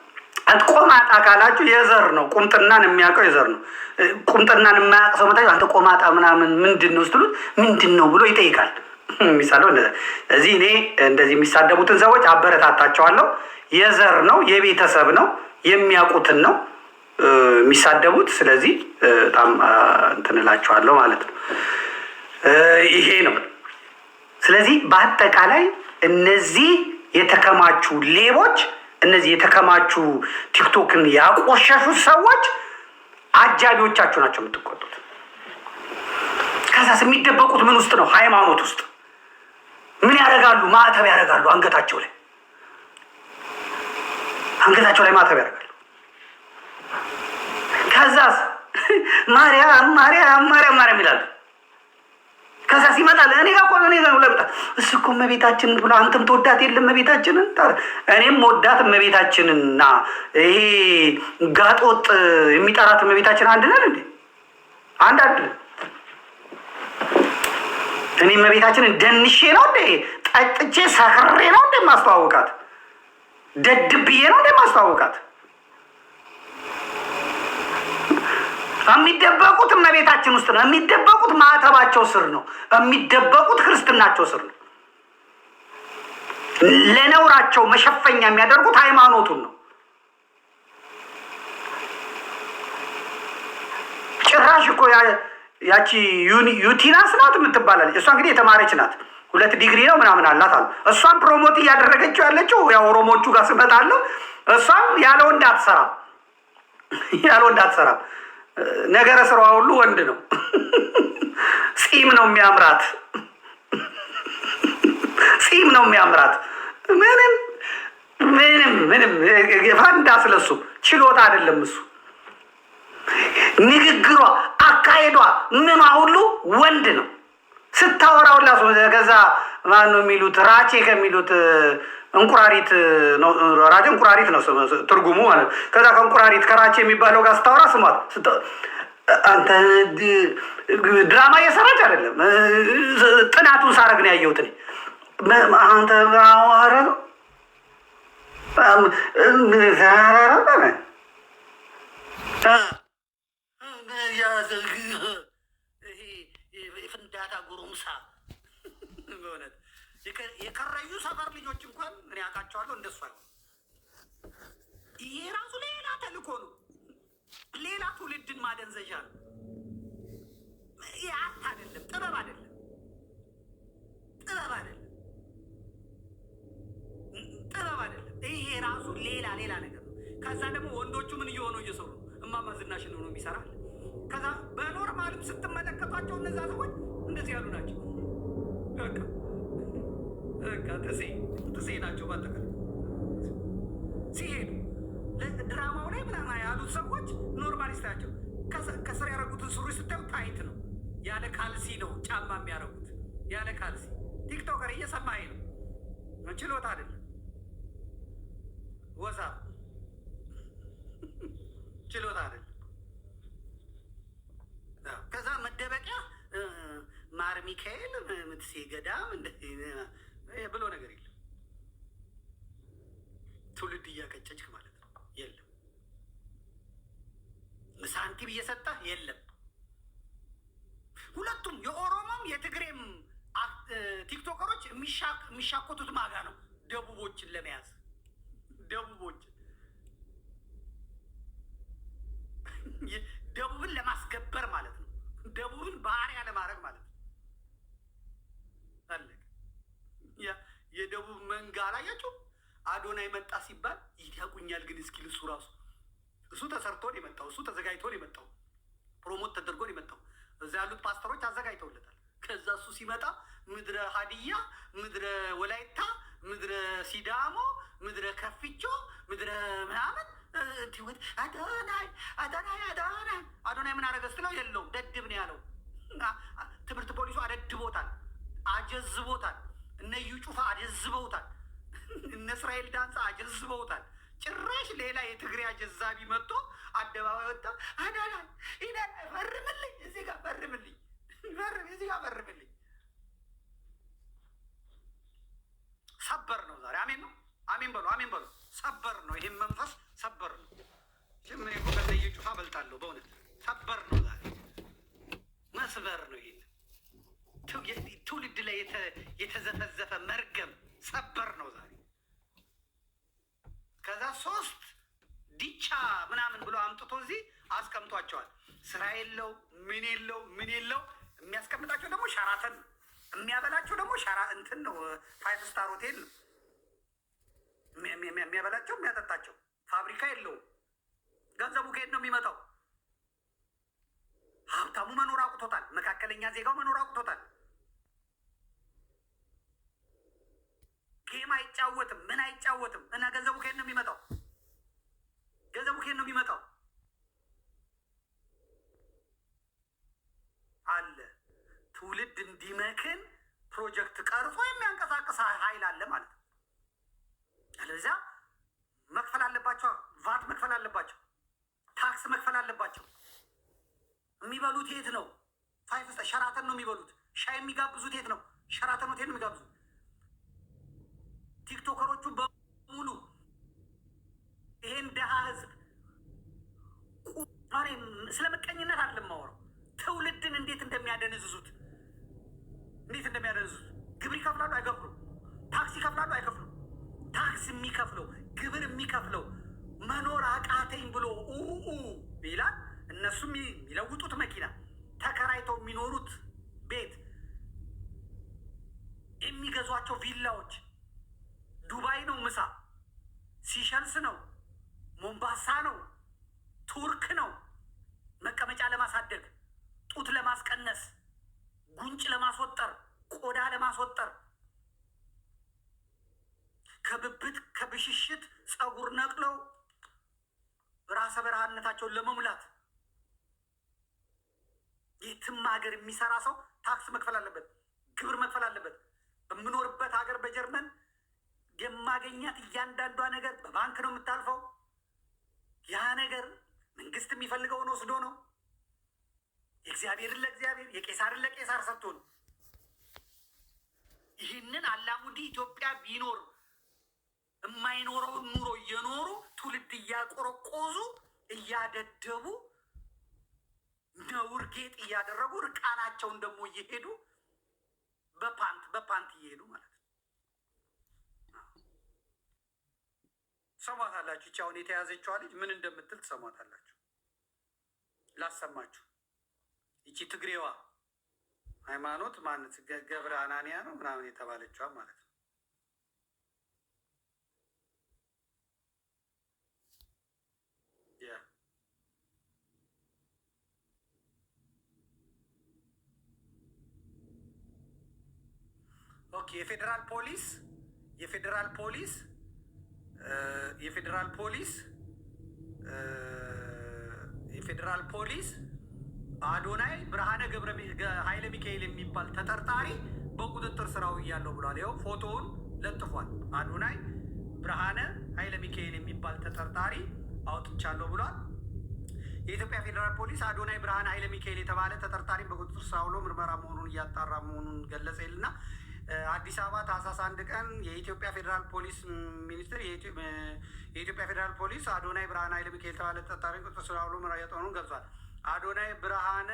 አንተ ቆማጣ ካላችሁ የዘር ነው። ቁምጥናን የሚያውቀው የዘር ነው። ቁምጥናን የማያውቅ ሰው መጣ አንተ ቆማጣ ምናምን ምንድን ነው ስትሉት ምንድን ነው ብሎ ይጠይቃል። የሚሳደው እዚህ እኔ እንደዚህ የሚሳደቡትን ሰዎች አበረታታቸዋለሁ። የዘር ነው፣ የቤተሰብ ነው፣ የሚያውቁትን ነው የሚሳደቡት። ስለዚህ በጣም እንትን እላቸዋለሁ ማለት ነው። ይሄ ነው። ስለዚህ በአጠቃላይ እነዚህ የተከማቹ ሌቦች፣ እነዚህ የተከማቹ ቲክቶክን ያቆሸሹ ሰዎች አጃቢዎቻችሁ ናቸው የምትቆጡት። ከዛስ የሚደበቁት ምን ውስጥ ነው? ሃይማኖት ውስጥ ምን ያደርጋሉ? ማዕተብ ያደርጋሉ። አንገታቸው ላይ ማዕተብ ያደርጋሉ። ከዛስ ማርያም ይላሉ። ከዛ ሲመጣል እኔ ጋር ቆሎ እኔ ጋር ለምጣ እኮ እመቤታችንን ብሎ አንተም ተወዳት የለም እመቤታችንን እኔም ወዳት እመቤታችንና ይሄ ጋጦጥ የሚጠራት እመቤታችን አንድ ነን እንዴ? አንድ እኔ እመቤታችንን ደንሼ ነው እንዴ ጠጥቼ ሰክሬ ነው እንዴ ማስተዋወቃት? ደድብዬ ነው እንዴ ማስተዋወቃት? የሚደበቁት እመቤታችን ውስጥ ነው። የሚደበቁት ማዕተባቸው ስር ነው። የሚደበቁት ክርስትናቸው ስር ነው። ለነውራቸው መሸፈኛ የሚያደርጉት ሃይማኖቱን ነው። ጭራሽ እኮ ያቺ ዩቲናስ ናት የምትባላለች። እሷ እንግዲህ የተማረች ናት፣ 2 ዲግሪ ነው ምናምን አላት አሉ። እሷም ፕሮሞት እያደረገችው ያለችው ያው ኦሮሞቹ ጋር ስመጣለሁ። እሷም ያለ ወንድ አትሰራም፣ ያለ ወንድ አትሰራም። ነገረ ስራዋ ሁሉ ወንድ ነው። ጺም ነው የሚያምራት፣ ጺም ነው የሚያምራት። ምንም ምንም ምንም ፋንዳ ስለሱ ችሎታ አይደለም እሱ። ንግግሯ፣ አካሄዷ፣ ምኗ ሁሉ ወንድ ነው። ስታወራው ላሱ ከዛ ማን ነው የሚሉት ራቼ ከሚሉት እንቁራሪት ነው። ራቼ እንቁራሪት ነው ትርጉሙ ማለት። ከዛ ከእንቁራሪት ከራቼ የሚባለው ጋር ስታወራ ስሟት። አንተ ድራማ እየሰራች አይደለም፣ ጥናቱን ሳረግ ነው ያየሁት እኔ። አንተ አዋረ ነው ፍንዳታ ጉሩምሳ በእውነት የከረዩ ሰፈር ልጆች እንኳን እኔ አውቃቸዋለሁ። እንደሱ አይሆን። ይሄ ራሱ ሌላ ተልእኮ ነው፣ ሌላ ትውልድን ማደንዘዣ ነው። ያት አይደለም፣ ጥበብ አይደለም፣ ጥበብ አይደለም፣ ጥበብ አይደለም። ይሄ ራሱ ሌላ ሌላ ነገር ነው። ከዛ ደግሞ ወንዶቹ ምን እየሆኑ እየሰሩ እማማ ዝናሽን ሆኖ የሚሰራል። ከዛ በኖርማልም ስትመለከቷቸው እነዛ ሰዎች እንደዚህ ያሉ ናቸው። በቃ ጥሴ ናቸው። ባጠቃላይ ሲሄዱ ድራማው ላይ ምናምን ያሉት ሰዎች ኖርማሊስት ናቸው። ከስር ያደረጉትን ሱሪ ስታዩ ታይት ነው፣ ያለ ካልሲ ነው ጫማ የሚያደርጉት፣ ያለ ካልሲ። ቲክቶከር እየሰማኸኝ ነው፣ ችሎታ አይደለም ወሳ ችሎታ አይደለም። ከዛ መደበቂያ ማር ሚካኤል ምትሴ ገዳም ብሎ ነገር የለም። ትውልድ እያቀጨጭክ ማለት ነው። የለም ሳንቲም እየሰጠህ የለም። ሁለቱም የኦሮሞም የትግሬም ቲክቶከሮች የሚሻኮቱት ማጋ ነው፣ ደቡቦችን ለመያዝ ደቡቦችን ደቡብን ለማስገበር ማለት ነው። ደቡብን ባህሪያ ለማድረግ ማለት ነው። አለቀ። የደቡብ መንጋ አላያችሁ? አዶናይ መጣ ሲባል ይታቁኛል። ግን እስኪል እሱ ተሰርቶ ነው የመጣው፣ እሱ ተዘጋጅቶ ነው የመጣው፣ ፕሮሞት ተደርጎ ነው የመጣው። እዛ ያሉት ፓስተሮች አዘጋጅተውለታል። ከዛ እሱ ሲመጣ ምድረ ሀዲያ፣ ምድረ ወላይታ፣ ምድረ ሲዳሞ፣ ምድረ ከፊቾ፣ ምድረ ምናምን አዶናይ አዶናይ አዶናይ አዶናይ ምን አደረገ ስትለው የለውም፣ ደድብ ነው ያለው። ትምህርት ፖሊሱ አደድቦታል፣ አጀዝቦታል። እነ እዩ ጩፋ አጀዝበውታል። እነ እስራኤል ዳንሳ አጀዝበውታል። ጭራሽ ሌላ የትግሬ አጀዛቢ መጥቶ አደባባይ ወጣ። አዶናይ ፈርምልኝ፣ እዚህ ጋር ፈርምልኝ፣ እዚህ ጋር ፈርምልኝ። ሰበር ነው ዛሬ። አሜን ነው። አሜን በሉ፣ አሜን በሉ። ሰበር ነው። ይሄን መንፈስ ሰበር ነው። ምን እኮ ከዘዩ ጩፋ በልጣለሁ በእውነት ሰበር ነው ዛሬ፣ መስበር ነው። ይሄን ትውልድ ላይ የተዘፈዘፈ መርገም ሰበር ነው ዛሬ። ከዛ 3 ዲቻ ምናምን ብሎ አምጥቶ እዚህ አስቀምጧቸዋል። ስራ የለው ምን የለው ምን የለው። የሚያስቀምጣቸው ደግሞ ሸራተን፣ የሚያበላቸው ደግሞ እንትን ነው፣ 5 ስታር ሆቴል ነው የሚያበላቸው የሚያጠጣቸው። ፋብሪካ የለውም። ገንዘቡ ከየት ነው የሚመጣው? ሀብታሙ መኖር አቁቶታል። መካከለኛ ዜጋው መኖር አቁቶታል። ጌም አይጫወትም፣ ምን አይጫወትም። እና ገንዘቡ ከየት ነው የሚመጣው? ገንዘቡ ከየት ነው የሚመጣው? አለ ትውልድ እንዲመክን ፕሮጀክት ቀርጾ የሚያንቀሳቅስ ኃይል አለ ማለት ነው። ስለዚያ መክፈል አለባቸው፣ ቫት መክፈል አለባቸው፣ ታክስ መክፈል አለባቸው። የሚበሉት የት ነው? 5 ስታር ሸራተን ነው የሚበሉት። ሻይ የሚጋብዙት የት ነው? ሸራተን ሆቴል የሚጋብዙት። ቲክቶከሮቹ በሙሉ ይሄን ደሃ ህዝብ ስለ ምቀኝነት አይደለም የማወራው፣ ትውልድን እንዴት እንደሚያደነዝዙት ግብር ይከፍላሉ አይከፍሉም? ታክስ ይከፍላሉ አይከፍሉም? ታክስ የሚከፍለው ግብር የሚከፍለው መኖር አቃተኝ ብሎ ይላል። እነሱም የሚለውጡት መኪና፣ ተከራይተው የሚኖሩት ቤት፣ የሚገዟቸው ቪላዎች ዱባይ ነው፣ ምሳ ሲሸልስ ነው፣ ሞምባሳ ነው፣ ቱርክ ነው። መቀመጫ ለማሳደግ፣ ጡት ለማስቀነስ፣ ጉንጭ ለማስወጠር፣ ቆዳ ለማስወጠር፣ ከብብት ከብሽሽት ፀጉር ነቅለው ራሰ በረሃነታቸውን ለመሙላት የትም ሀገር የሚሰራ ሰው ታክስ መክፈል አለበት፣ ግብር መክፈል አለበት። በምኖርበት ሀገር በጀርመን የማገኛት እያንዳንዷ ነገር በባንክ ነው የምታልፈው። ያ ነገር መንግስት የሚፈልገውን ወስዶ ነው። የእግዚአብሔርን ለእግዚአብሔር የቄሳርን ለቄሳር ሰጥቶ ነው። ይህንን አላሙዲ ኢትዮጵያ ቢኖር የማይኖረውን ኑሮ እየኖሩ ትውልድ እያቆረቆዙ እያደደቡ ነውር ጌጥ እያደረጉ ርቃናቸውን ደግሞ እየሄዱ በፓንት እየሄዱ ማለት ነው። ሰሟታላችሁ። ይህች አሁን የተያዘችዋ ልጅ ምን እንደምትል ትሰሟታላችሁ። ላሰማችሁ። ይቺ ትግሬዋ ሃይማኖት ማነት ገብረ አናንያ ነው ምናምን የተባለችዋ ማለት ነው። ኦኬ። የፌዴራል ፖሊስ አዶናይ ብርሃነ ኃይለ ሚካኤል የሚባል ተጠርጣሪ በቁጥጥር ስር አውያለሁ ብሏል። ይኸው ፎቶውን ለጥፏል። አዶናይ ብርሃነ ኃይለ ሚካኤል የሚባል ተጠርጣሪ አውጥቻለሁ ብሏል። የኢትዮጵያ ፌዴራል ፖሊስ አዶናይ ብርሃነ ኃይለ ሚካኤል የተባለ ተጠርጣሪ በቁጥጥር ስር አውሎ ምርመራ መሆኑን እያጣራ መሆኑን ገለጸ ይልና አዲስ አበባ ታህሳስ 1 ቀን የኢትዮጵያ ፌዴራል ፖሊስ ሚኒስትር የኢትዮጵያ ፌዴራል ፖሊስ አዶናይ ብርሃነ ኃይለ ሚካኤል የተባለ ተጠርጣሪ ቁጥጥር ስር አውሎ ምርመራ መሆኑን ገልጿል። አዶናይ ብርሃነ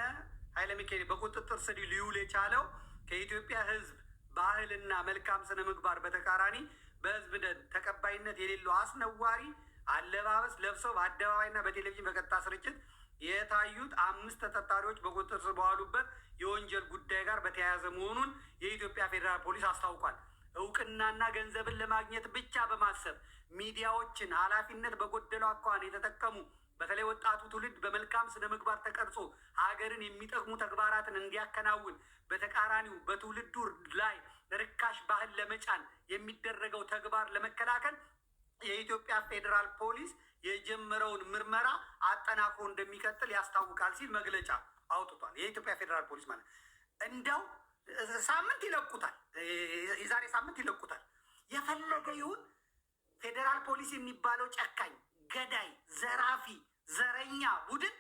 ኃይለ ሚካኤል በቁጥጥር ስር ሊውል የቻለው ከኢትዮጵያ ሕዝብ ባህልና መልካም ስነ ምግባር በተቃራኒ በሕዝብ ደን ተቀባይነት የሌለው አስነዋሪ አለባበስ ለብሰው በአደባባይና በቴሌቪዥን በቀጥታ ስርጭት የታዩት 5 ተጠርጣሪዎች በቁጥጥር ስር በዋሉበት የወንጀል ጉዳይ ጋር በተያያዘ መሆኑን የኢትዮጵያ ፌዴራል ፖሊስ አስታውቋል። እውቅናና ገንዘብን ለማግኘት ብቻ በማሰብ ሚዲያዎችን ኃላፊነት በጎደለው አኳኋን የተጠቀሙ በተለይ ወጣቱ ትውልድ በመልካም ስነ ምግባር ተቀርጾ ሀገርን የሚጠቅሙ ተግባራትን እንዲያከናውን በተቃራኒው በትውልዱ ላይ ርካሽ ባህል ለመጫን የሚደረገው ተግባር ለመከላከል የኢትዮጵያ ፌዴራል ፖሊስ የጀመረውን ምርመራ አጠናክሮ እንደሚቀጥል ያስታውቃል ሲል መግለጫ አውጥቷል። የኢትዮጵያ ፌዴራል ፖሊስ ማለት እንደው ሳምንት ይለቁታል፣ የዛሬ ሳምንት ይለቁታል። የፈለገ ይሁን ፌዴራል ፖሊስ የሚባለው ጨካኝ፣ ገዳይ፣ ዘራፊ፣ ዘረኛ ቡድን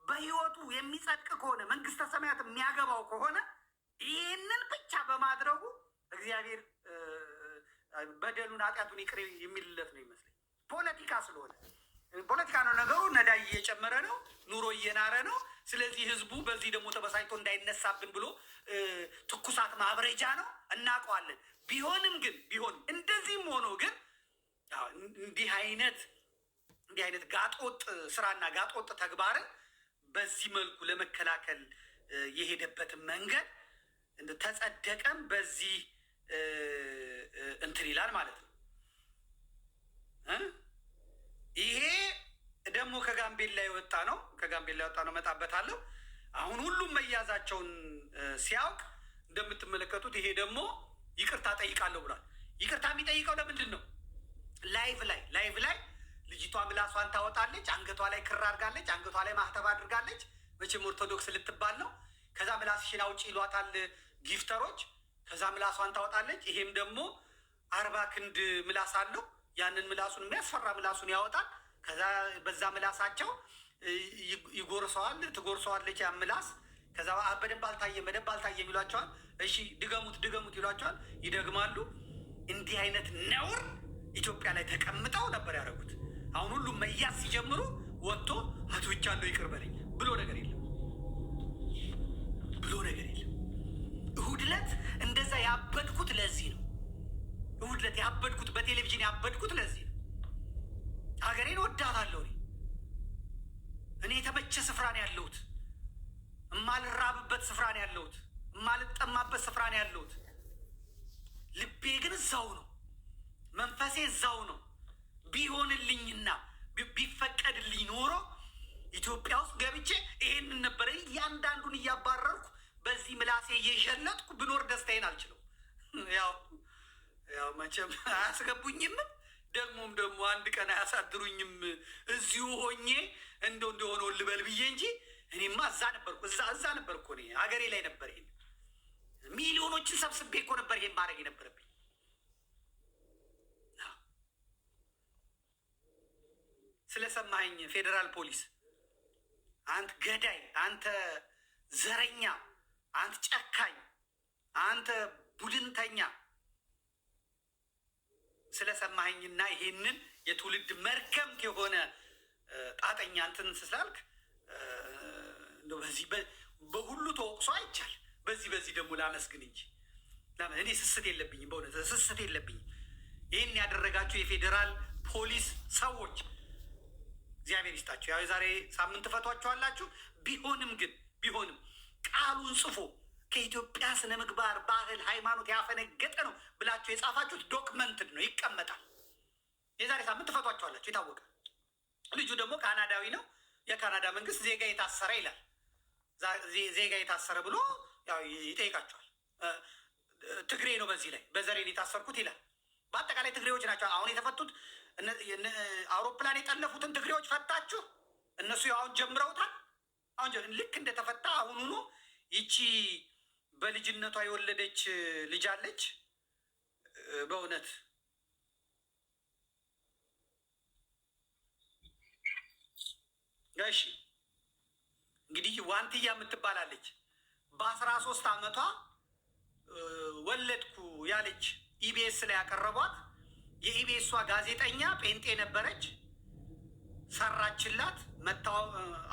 በህይወቱ የሚጸድቅ ከሆነ መንግስተ ሰማያት የሚያገባው ከሆነ ይህንን ብቻ በማድረጉ እግዚአብሔር በደሉን ኃጢአቱን ይቅር የሚልለት ነው ይመስለኝ። ፖለቲካ ስለሆነ ፖለቲካ ነው ነገሩ። ነዳይ እየጨመረ ነው፣ ኑሮ እየናረ ነው። ስለዚህ ህዝቡ በዚህ ደግሞ ተበሳጭቶ እንዳይነሳብን ብሎ ትኩሳት ማብረጃ ነው፣ እናውቀዋለን። ቢሆንም እንደዚህም ሆኖ ግን እንዲህ አይነት ጋጦጥ ስራና ጋጦጥ ተግባርን በዚህ መልኩ ለመከላከል የሄደበትን መንገድ ተጸደቀም በዚህ እንትን ይላል ማለት ነው። ይሄ ደግሞ ከጋምቤላ የወጣ ነው። መጣበታለሁ። አሁን ሁሉም መያዛቸውን ሲያውቅ እንደምትመለከቱት ይሄ ደግሞ ይቅርታ ጠይቃለሁ ብሏል። ይቅርታ የሚጠይቀው ለምንድን ነው? ላይቭ ላይ ልጅቷ ምላሷን ታወጣለች። አንገቷ ላይ ክር አድርጋለች። አንገቷ ላይ ማህተብ አድርጋለች። መቼም ኦርቶዶክስ ልትባል ነው። ከዛ ምላስሽን አውጪ ይሏታል ጊፍተሮች። ከዛ ምላሷን ታወጣለች። ይሄም ደግሞ 40 ክንድ ምላስ አለው። ያንን ምላሱን የሚያስፈራ ምላሱን ያወጣል። ከዛ በዛ ምላሳቸው ትጎርሰዋለች ያ ምላስ። ከዛ በደንብ አልታየም ይሏቸዋል። እሺ ድገሙት ይሏቸዋል። ይደግማሉ። እንዲህ አይነት ነውር ኢትዮጵያ ላይ ተቀምጠው ነበር ያደረጉት። አሁን ሁሉም መያዝ ሲጀምሩ ወጥቶ አቶቻለሁ ይቅር በለኝ ብሎ ነገር የለም። እሁድ ዕለት እንደዛ ያበድኩት ለዚህ ነው። እሁድ ዕለት ያበድኩት በቴሌቪዥን ያበድኩት ለዚህ ነው። ሀገሬን ወዳታለሁ። እኔ የተመቸ ስፍራ ነው ያለሁት። እማልራብበት ስፍራ ነው ያለሁት። እማልጠማበት ስፍራ ነው ያለሁት። ልቤ ግን እዛው ነው። መንፈሴ እዛው ነው። ቢሆንልኝና ቢፈቀድልኝ ኖሮ ኢትዮጵያ ውስጥ ገብቼ ይሄንን ነበረ እያንዳንዱን እያባረርኩ በዚህ ምላሴ እየሸለጥኩ ብኖር ደስታዬን አልችለው። ያው መቼም አያስገቡኝም፣ ደግሞ አንድ ቀን አያሳድሩኝም። እዚሁ ሆኜ እንደሆነ ልበል ብዬ እንጂ እኔማ እዛ ነበርኩ እኔ ሀገሬ ላይ ነበር። ይሄን ሚሊዮኖችን ሰብስቤ እኮ ነበር ይሄን ማድረግ የነበረብኝ። ስለሰማኸኝ ፌዴራል ፖሊስ፣ አንተ ገዳይ፣ አንተ ዘረኛ፣ አንተ ጨካኝ፣ አንተ ቡድንተኛ ስለሰማኸኝና ይሄንን የትውልድ መርገምት የሆነ ጣጠኛ እንትን ስላልክ በዚህ በሁሉ ተወቅሶ አይቻል። በዚህ ደግሞ ላመስግን እንጂ እኔ ስስት የለብኝም። በእውነት ስስት የለብኝም። ይህን ያደረጋችሁ የፌዴራል ፖሊስ ሰዎች እግዚአብሔር ይስጣችሁ። ያው የዛሬ ሳምንት ፈቷችኋላችሁ። ቢሆንም ቃሉን ጽፎ ከኢትዮጵያ ስነ ምግባር፣ ባህል፣ ሃይማኖት ያፈነገጠ ነው ብላችሁ የጻፋችሁት ዶክመንትድ ነው፣ ይቀመጣል። የዛሬ ሳምንት ፈቷችኋላችሁ፣ የታወቀ። ልጁ ደግሞ ካናዳዊ ነው። የካናዳ መንግስት ዜጋ የታሰረ ይላል። ዜጋ የታሰረ ብሎ ያው ይጠይቃቸዋል። ትግሬ ነው፣ በዚህ ላይ በዘሬን የታሰርኩት ይላል። በአጠቃላይ ትግሬዎች ናቸው አሁን የተፈቱት። አውሮፕላን የጠለፉትን ትግሬዎች ፈታችሁ። እነሱ አሁን ጀምረውታል። አሁን ልክ እንደተፈታ አሁኑኑ ይቺ በልጅነቷ የወለደች ልጅ አለች። በእውነት እሺ፣ እንግዲህ ዋንትያ የምትባላለች በ13 ዓመቷ ወለድኩ ያለች ኢቢኤስ ላይ ያቀረቧት። የኢቢኤሷ ጋዜጠኛ ጴንጤ ነበረች። ሰራችላት፣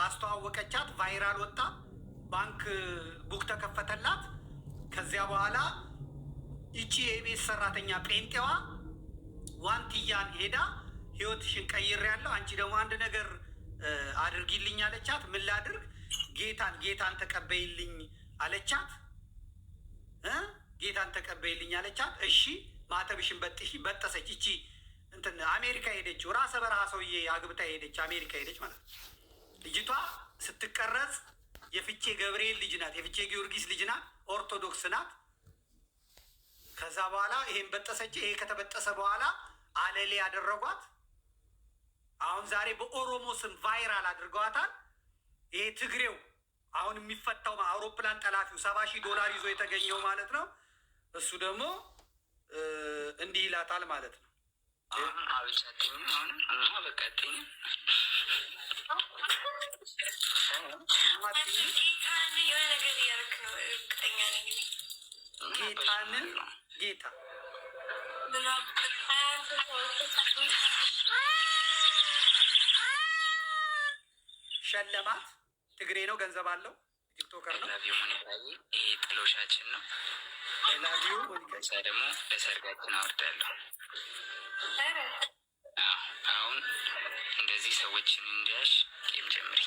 አስተዋወቀቻት፣ ቫይራል ወጣ፣ ባንክ ቡክ ተከፈተላት። ከዚያ በኋላ ይቺ የኢቢኤስ ሰራተኛ ጴንጤዋ ዋንትያን ሄዳ ህይወትሽን ቀይሬያለሁ፣ አንቺ ደግሞ አንድ ነገር አድርጊልኝ አለቻት። ምን ላድርግ? ጌታን ተቀበይልኝ አለቻት። ጌታን ተቀበይልኝ አለቻት። እሺ ማተብሽን በጠሰች። ይቺ እንትን አሜሪካ ሄደችው ራሰ በረሃ ሰውዬ አግብታ ሄደች፣ አሜሪካ ሄደች ማለት ነው። ልጅቷ ስትቀረጽ የፍቼ ገብርኤል ልጅ ናት፣ የፍቼ ጊዮርጊስ ልጅ ናት፣ ኦርቶዶክስ ናት። ከዛ በኋላ ይሄን በጠሰች። ይሄ ከተበጠሰ በኋላ አለሌ ያደረጓት። አሁን ዛሬ በኦሮሞ ስም ቫይራል አድርገዋታል። ይሄ ትግሬው አሁን የሚፈታው አውሮፕላን ጠላፊው $70,000 ይዞ የተገኘው ማለት ነው። እሱ ደግሞ እንዲህ ይላታል ማለት ነው። ጌታ ሸለማት። ትግሬ ነው፣ ገንዘብ አለው፣ ቲክቶከር ነው። ይሄ ጥሎሻችን ነው። ደግሞ ለሰርጋችን አወርዳለሁ። አሁን እንደዚህ ሰዎችን እንዲያሽ ጌም ጀምሪ